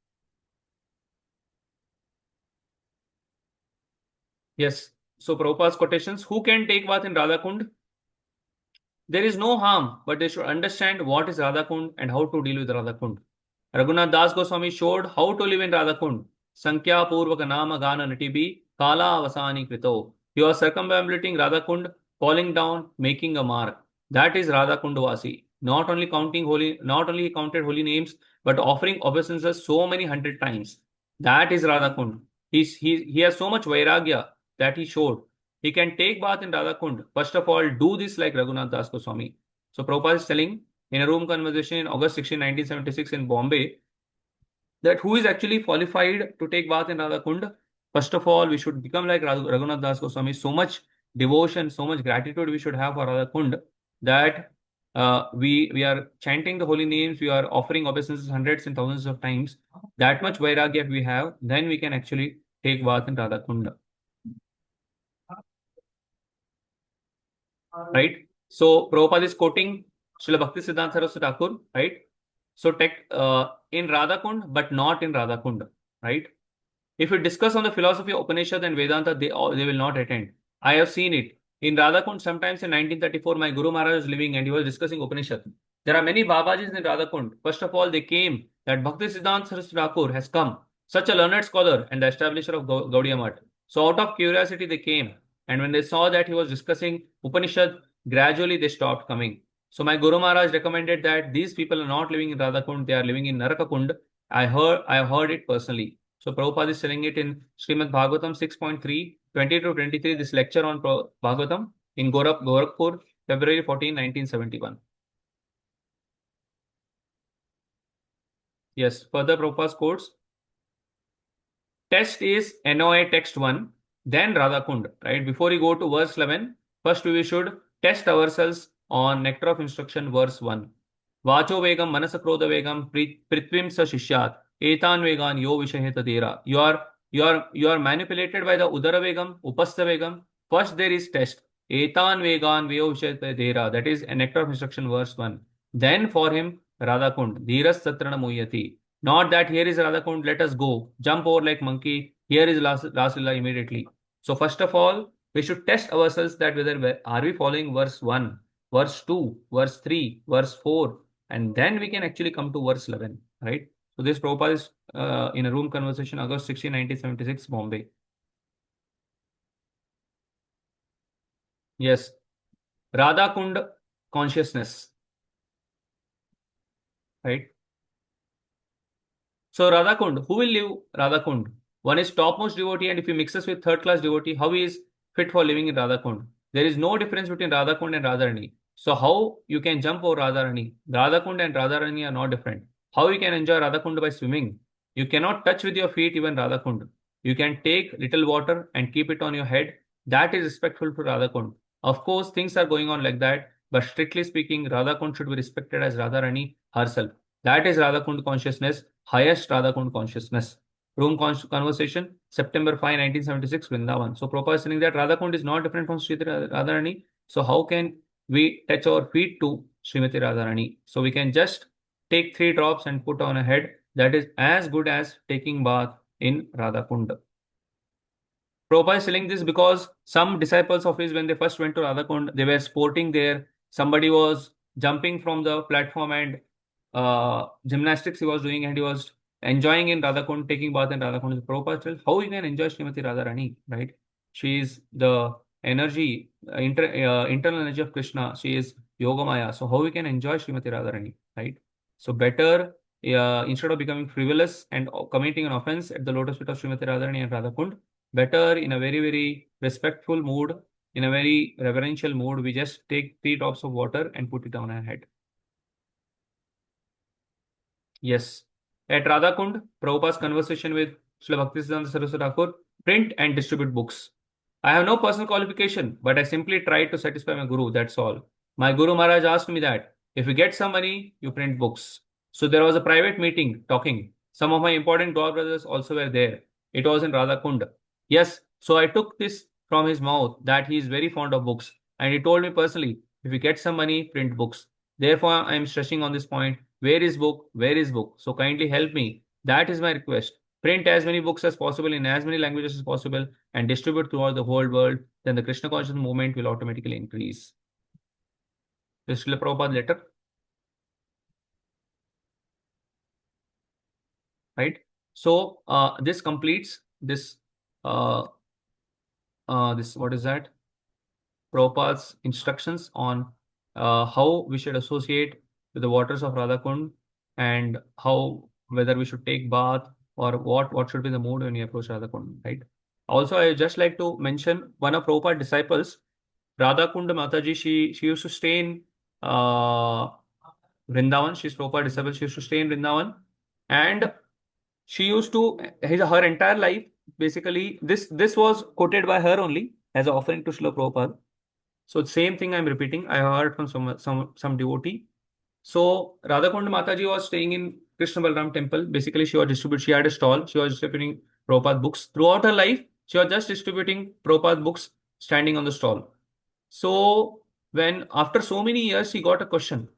Yes. So Prabhupada's quotations, who can take bath in Radhakund? There is no harm, but they should understand what is Radhakund and how to deal with Radhakund. Raghunath Das Goswami showed how to live in Radhakund. Sankhya Purvaka Nama Gana Natibi Kala Avasani Krito. He was circumambulating Radhakund, falling down, making a mark. That is Radhakund Vasi. Not only he counted holy names, but offering obeisances so many 100 times. That is Radhakund. He has so much vairagya that he showed. He can take bath in Radhakund. First of all, do this like Raghunath Das Goswami. So Prabhupada is telling in a room conversation in August 16, 1976 in Bombay, that who is actually qualified to take bath in Radha Kund. First of all, we should become like Raghunath Das Goswami. So much devotion, so much gratitude we should have for Radha Kund that we are chanting the holy names, we are offering obeisances hundreds and thousands of times. That much vairagya we have, then we can actually take bath in Radha Kund. Right? So Prabhupada is quoting Srila Bhaktisiddhanta Saraswati Thakur, right? So in Radha Kund, but not in Radha Kund, right? If we discuss on the philosophy of Upanishad and Vedanta, they will not attend. I have seen it. In Radhakund, sometimes in 1934, my Guru Maharaj was living and he was discussing Upanishad. There are many Babajis in Radhakund. First of all, they came that Bhaktisiddhanta Saraswati Thakur has come, such a learned scholar and the establisher of Gaudiya Math. So out of curiosity, they came. And when they saw that he was discussing Upanishad, gradually they stopped coming. So my Guru Maharaj recommended that these people are not living in Radhakund, they are living in Narakakund. I have heard it personally. So Prabhupada is telling it in Srimad Bhagavatam 6.3, 20 to 23, this lecture on Bhagavatam in Gorakhpur, February 14, 1971. Yes, further Prabhupada's quotes. Test is NOA text 1, then Radhakund, right? Before you go to verse 11, first we should test ourselves on Nectar of Instruction, verse 1. Vacho vegam manasa krodha vegam prithvim sa shishyat etan vegan yo vishaheta dera. You are manipulated by the udara vegam, upastha vegam. First there is test. Etan vegan yo vishaheta dera. That is a Nectar of Instruction, verse 1. Then for him, Radhakund, dhiras satrana muyati. Not that here is Radhakund, let us go, jump over like monkey. Here is Raslila immediately. So first of all, we should test ourselves that whether are we following verse 1, verse 2, verse 3, verse 4, and then we can actually come to verse 11, right? So this Prabhupada is in a room conversation, August 16, 1976, Bombay. Yes. Radha Kund consciousness, right? So Radha Kund, who will live Radha Kund? One is topmost devotee, and if he mixes with third class devotee, how he is fit for living in Radha Kund? There is no difference between Radha Kund and Radharani. So how you can jump over Radharani? Radha Kund and Radharani are not different. How you can enjoy Radha Kund by swimming? You cannot touch with your feet even Radha Kund. You can take little water and keep it on your head. That is respectful to Radha Kund. Of course, things are going on like that, but strictly speaking, Radha Kund should be respected as Radharani herself. That is Radha Kund consciousness, highest Radha Kund consciousness. Room conversation, September 5, 1976, Vrindavan. So Prabhupada is saying that Radha Kund is not different from Srimati Radharani. So how can we touch our feet to Srimati Radharani? So we can just take 3 drops and put on a head. That is as good as taking bath in Radha Kund. Prabhupada is telling this because some disciples of his, when they first went to Radha Kund, they were sporting there. Somebody was jumping from the platform and gymnastics he was doing, and he was enjoying in Radha Kund, taking bath in Radha Kund. Prabhupada tells how you can enjoy Srimati Radharani, right? She is the energy, internal energy of Krishna. She is Yogamaya. So how we can enjoy Srimati Radharani, right? So better, instead of becoming frivolous and committing an offense at the lotus feet of Srimati Radharani and Radha Kund, better in a very, very respectful mood, in a very reverential mood, we just take 3 drops of water and put it on our head. Yes. At Radha Kund, Prabhupada's conversation with Srila Bhaktisiddhanta Saraswati Thakur, print and distribute books. I have no personal qualification, but I simply tried to satisfy my Guru, that's all. My Guru Maharaj asked me that, if you get some money, you print books. So there was a private meeting, talking. Some of my important Gaur brothers also were there. It was in Radha Kund. Yes, so I took this from his mouth that he is very fond of books. And he told me personally, if you get some money, print books. Therefore, I am stressing on this point. Where is book? Where is book? So kindly help me. That is my request. Print as many books as possible in as many languages as possible and distribute throughout the whole world. Then the Krishna consciousness movement will automatically increase. This Srila Prabhupada letter. Right. So this completes this. This what is that? Prabhupada's instructions on how we should associate with the waters of Radha Kund and how whether we should take bath or what should be the mood when we approach Radha Kund, right? Also, I just like to mention one of Prabhupada's disciples, Radha Kund Mataji. She used to stay in Vrindavan. She's Prabhupada disciple. She used to stay in Vrindavan, and she used to her entire life basically this was quoted by her only as an offering to Srila Prabhupada. So the same thing I'm repeating. I heard from some devotee. So Radhakund Mataji was staying in Krishna Balram temple. Basically, she had a stall. She was distributing Prabhupada books. Throughout her life, she was just distributing Prabhupada books standing on the stall. So when after so many years, she got a question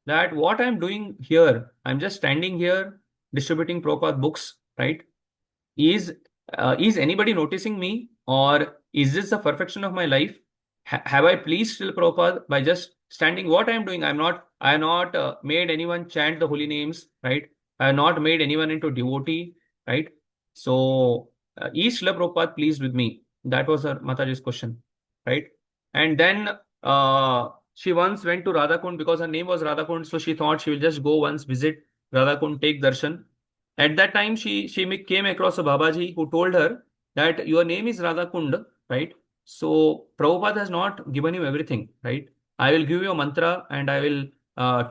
that what I'm doing here, I'm just standing here distributing Prabhupada books, right? Is anybody noticing me, or is this the perfection of my life? Have I pleased Srila Prabhupada by just standing? What I am doing, I have not made anyone chant the holy names, right? I have not made anyone into devotee, right? So is Srila Prabhupada pleased with me? That was her Mataji's question, right? And then she once went to Radhakund because her name was Radhakund, so she thought she will just go once visit Radhakund, take darshan. At that time, she came across a Babaji who told her that your name is Radhakund, right? So Prabhupada has not given you everything, right? I will give you a mantra and I will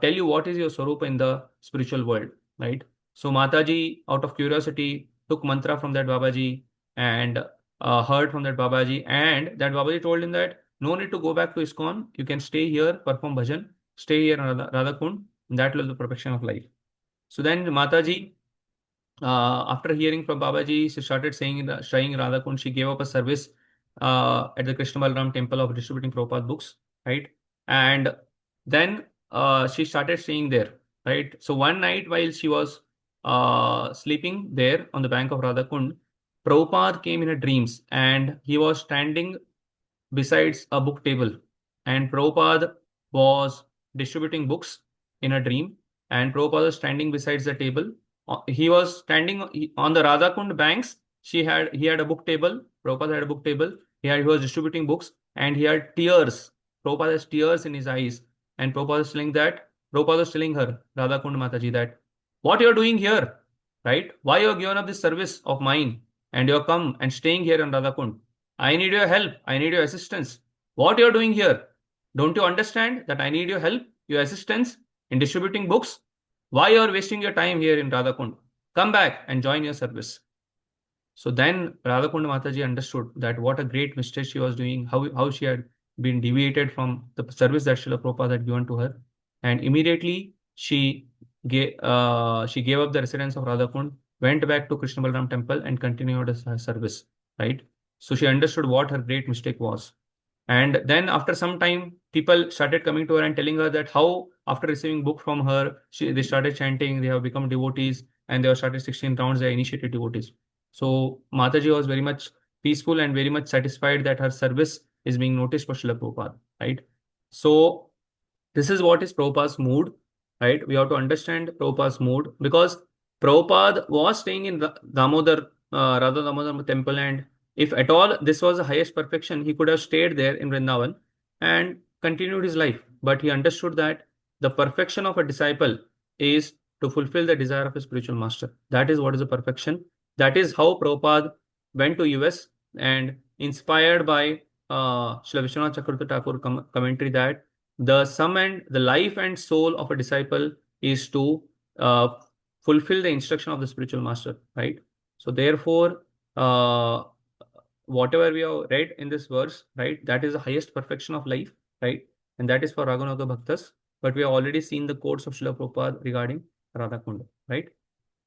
tell you what is your swarupa in the spiritual world, right? So Mataji, out of curiosity, took mantra from that Babaji and heard from that Babaji, and that Babaji told him that no need to go back to ISKCON. You can stay here, perform bhajan, stay here in Radhakund, and that will be the perfection of life. So then Mataji, after hearing from Babaji, she started saying Radhakund. She gave up a service at the Krishna Balram temple of distributing Prabhupada books, right? And then she started staying there, right? So one night while she was sleeping there on the bank of Radhakund, Prabhupada came in her dreams and he was standing besides a book table, and Prabhupada was distributing books in a dream, and Prabhupada was standing besides the table. He was standing on the Radhakund banks. He had a book table. Prabhupada had a book table. He was distributing books, and he had tears. Prabhupada has tears in his eyes, and Prabhupada was telling her, Radhakund Mataji, that what you're doing here, right? Why you have given up this service of mine, and you're come and staying here in Radhakund? I need your help. I need your assistance. What you're doing here? Don't you understand that I need your help, your assistance in distributing books? Why you're wasting your time here in Radhakund? Come back and join your service. So then Radhakund Mataji understood that what a great mistake she was doing, how she had been deviated from the service that Srila Prabhupada had given to her. And immediately she gave up the residence of Radhakund, went back to Krishna Balram temple and continued her service, right? So she understood what her great mistake was. And then after some time, people started coming to her and telling her that how after receiving book from her, they started chanting, they have become devotees, and they have started 16 rounds, they initiated devotees. So Mataji was very much peaceful and very much satisfied that her service is being noticed for Srila Prabhupada, right? So this is what is Prabhupada's mood, right? We have to understand Prabhupada's mood because Prabhupada was staying in Damodar, Radha Damodar temple, and if at all this was the highest perfection, he could have stayed there in Vrindavan and continued his life. But he understood that the perfection of a disciple is to fulfill the desire of a spiritual master. That is what is the perfection. That is how Prabhupada went to US, and inspired by Srila Vishwanath Chakravarti Thakur commentary that the sum and the life and soul of a disciple is to fulfill the instruction of the spiritual master, right? So therefore, whatever we have read in this verse, right, that is the highest perfection of life, right? And that is for Raghunatha Bhaktas. But we have already seen the quotes of Srila Prabhupada regarding Radhakunda, right?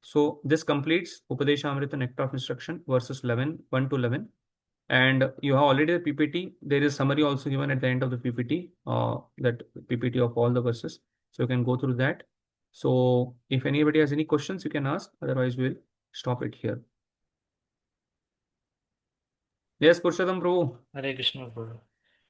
So this completes Upadeshamrita Nectar of Instruction, verses 1 to 11. And you have already the PPT. There is summary also given at the end of the PPT, that PPT of all the verses. So you can go through that. So if anybody has any questions, you can ask. Otherwise, we'll stop it here. Yes, Purushottam Prabhu. Hare Krishna, Prabhu.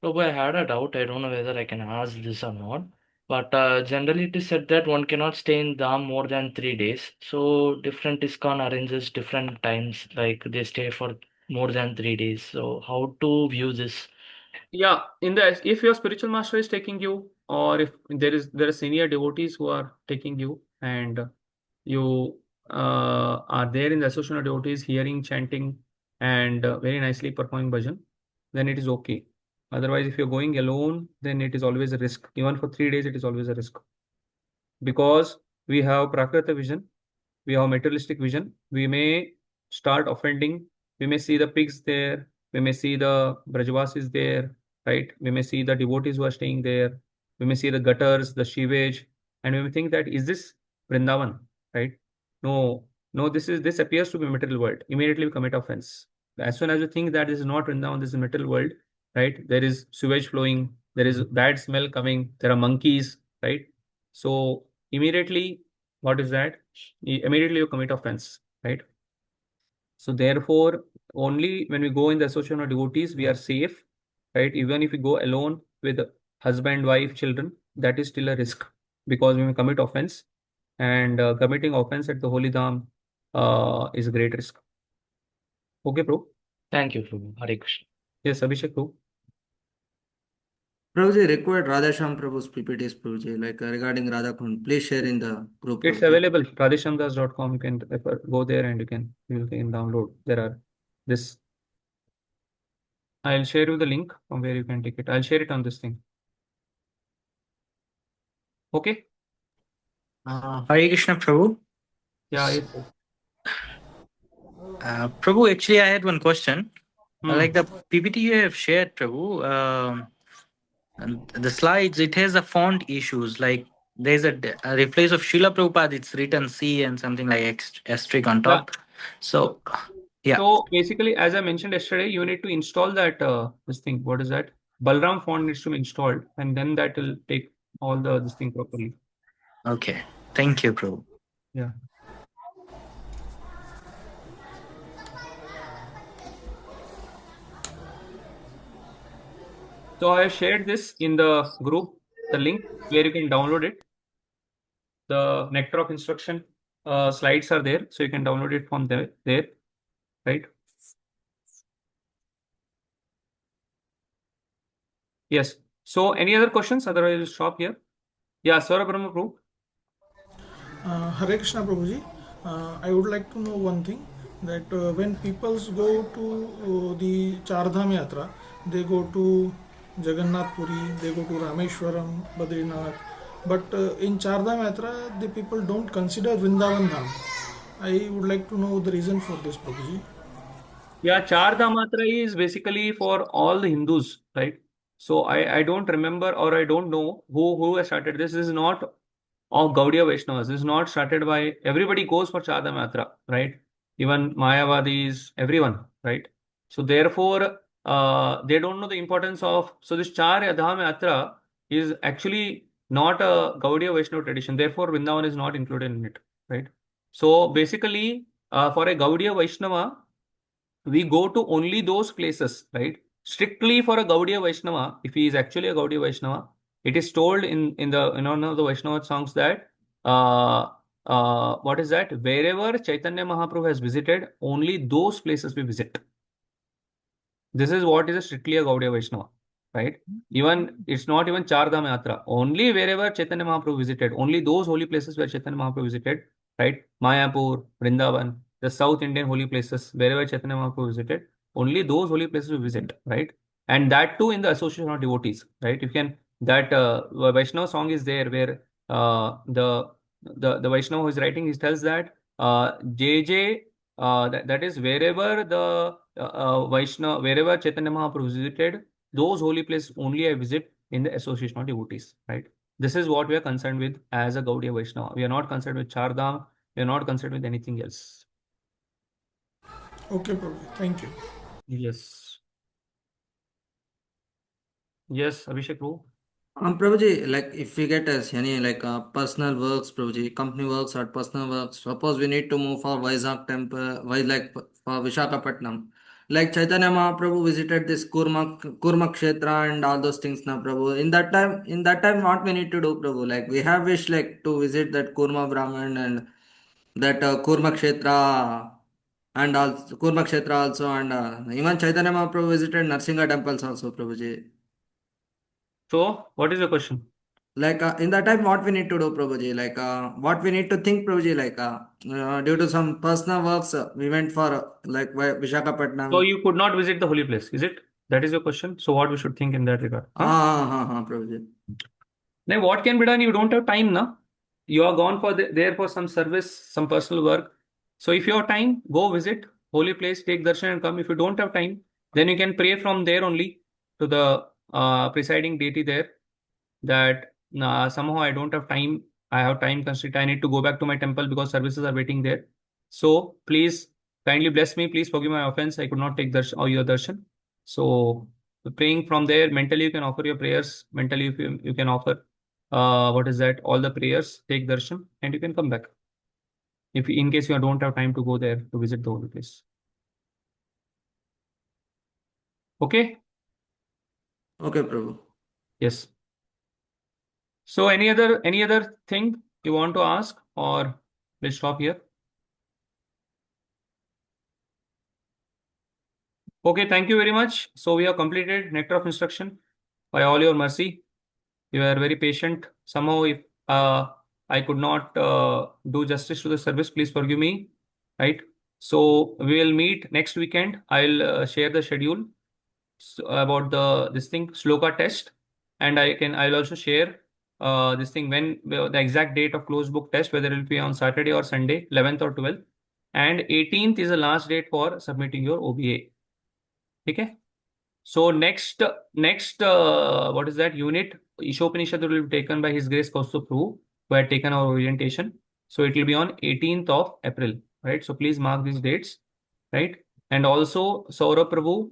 Prabhu, I had a doubt. I don't know whether I can ask this or not. But generally, it is said that one cannot stay in Dham more than 3 days. So different ISKCON arranges different times, like they stay for more than 3 days. So how to view this? Yeah, if your spiritual master is taking you, or if there are senior devotees who are taking you, and you are there in the association of devotees, hearing, chanting, and very nicely performing bhajan, then it is okay. Otherwise, if you're going alone, then it is always a risk. Even for 3 days, it is always a risk. Because we have prakrita vision, we have materialistic vision, we may start offending, we may see the pigs there, we may see the Brajavasis there, right? We may see the devotees who are staying there, we may see the gutters, the sewage, and we may think that is this Vrindavan, right? No, no, this appears to be material world. Immediately we commit offense. As soon as you think that this is not Vrindavan, this is material world, right? There is sewage flowing, there is bad smell coming, there are monkeys, right? So immediately, what is that? Immediately you commit offense, right? So therefore, only when we go in the association of devotees, we are safe, right? Even if we go alone with husband, wife, children, that is still a risk because we may commit offense, and committing offense at the holy dham is a great risk. Okay, bro. Thank you, Prabhu. Hare Krishna. Yes, Abhishek, bro. Prabhuji, required Radhasham Prabhu's PPTs, Prabhuji, like regarding Radha Kund. Please share in the group. It's Prabhuji. available. radheshamdas.com. You can go there and you can download. There are this. I'll share you the link from where you can take it. I'll share it on this thing. Okay? Hare Krishna, Prabhu. Yeah, yes, sir. Prabhu, actually, I had one question. Like the PPT you have shared, Prabhu, and the slides, it has a font issues. Like there's a replace of Srila Prabhupada, it's written C and something like asterisk on top. So, yeah. So basically, as I mentioned yesterday, you need to install that this thing. What is that? Balram font needs to be installed, and then that will take all this thing properly. Okay. Thank you, Prabhu. Yeah. So I have shared this in the group, the link where you can download it. The Nectar of Instruction slides are there, so you can download it from there, right? Yes. So any other questions? Otherwise, we'll stop here. Yeah, Saurabh Brahma Prabhu. Hare Krishna Prabhuji. I would like to know one thing, that when people go to the Char Dham Yatra, they go to Jagannath Puri, they go to Rameshwaram, Badrinath, but in Char Dham Yatra, the people don't consider Vrindavan Dham. I would like to know the reason for this, Prabhuji. Yeah, Char Dham Yatra is basically for all the Hindus, right? So I don't remember, or I don't know who has started this. This is not of Gaudiya Vaishnavas. This is not started by everybody goes for Char Dham Yatra, right? Even Mayavadis, everyone, right? So therefore, they don't know the importance of. So this Char Dham Yatra is actually not a Gaudiya Vaishnava tradition. Therefore, Vrindavan is not included in it, right? So basically, for a Gaudiya Vaishnava, we go to only those places, right? Strictly for a Gaudiya Vaishnava, if he is actually a Gaudiya Vaishnava, it is told in one of the Vaishnava songs that what is that? Wherever Chaitanya Mahaprabhu has visited, only those places we visit. This is what is strictly a Gaudiya Vaishnava, right? Even it's not even Char Dham Yatra. Only wherever Chaitanya Mahaprabhu visited, only those holy places where Chaitanya Mahaprabhu visited, right? Mayapur, Vrindavan, the South Indian holy places, wherever Chaitanya Mahaprabhu visited, only those holy places we visit, right? And that too in the association of devotees, right? You can that Vaishnava song is there where the Vaishnava who is writing, he tells that JJ, that is wherever the Vaishnava, wherever Chaitanya Mahaprabhu visited, those holy places only I visit in the association of devotees, right? This is what we are concerned with as a Gaudiya Vaishnava. We are not concerned with Char Dham. We are not concerned with anything else. Okay, Prabhu. Thank you. Yes. Yes, Abhishek Prabhu. Prabhuji, like if we get as any like personal works, Prabhuji, company works or personal works, suppose we need to move for Vizag temple, like for Vishakhapatnam. Like Chaitanya Mahaprabhu visited this Kurma Kshetra and all those things now, Prabhu. In that time, what we need to do, Prabhu? Like we have wish like to visit that Kurma Brahman and that Kurma Kshetra and also Kurma Kshetra also, and even Chaitanya Mahaprabhu visited Narsinga temples also, Prabhuji. So, what is the question? Like in that time, what we need to do, Prabhuji? Like what we need to think, Prabhuji? Like due to some personal works, we went for like Vishakhapatnam. So you could not visit the holy place, is it? That is your question. So what we should think in that regard? Prabhuji. Now, what can be done? You don't have time, na? You are gone for there for some service, some personal work. So if you have time, go visit holy place, take darshan and come. If you don't have time, then you can pray from there only to the presiding deity there, that somehow I don't have time. I have time constraint. I need to go back to my temple because services are waiting there. So please kindly bless me. Please forgive my offense. I could not take darshan or your darshan. So praying from there, mentally you can offer your prayers. Mentally you can offer what is that? All the prayers. Take darshan and you can come back. If in case you don't have time to go there to visit the holy place. Okay. Okay, Prabhu. Yes. So any other thing you want to ask, or we'll stop here? Okay, thank you very much. So we have completed Nectar of Instruction by all your mercy. You are very patient. Somehow if I could not do justice to the service, please forgive me. Right. So we will meet next weekend. I'll share the schedule about this thing Shloka test, and I'll also share this thing when the exact date of closed book test, whether it will be on Saturday or Sunday, 11th or 12th, and 18th is the last date for submitting your OBA. Okay. So next what is that unit? Ishopanishad will be taken by His Grace Kaustubh Prabhu, who had taken our orientation. So it will be on 18th of April, right? So please mark these dates, right? And also Saurabh Prabhu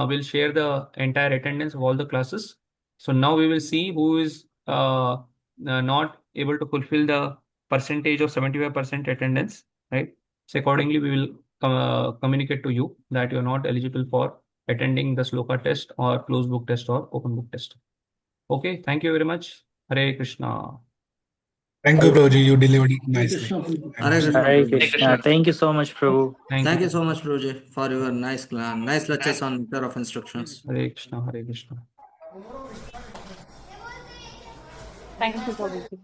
will share the entire attendance of all the classes. So now we will see who is not able to fulfill the percentage of 75% attendance, right? So accordingly, we will communicate to you that you are not eligible for attending the Shloka test or closed book test or open book test. Okay, thank you very much. Hare Krishna. Thank you, Prabhuji. You delivered it nicely. Hare Krishna, Hare Prabhuji. Krishna. Thank you so much, Prabhu. Thank you so much, Prabhuji, for your nice lectures on Nectar of Instructions. Hare Krishna. Hare Krishna. Thank you, Prabhuji.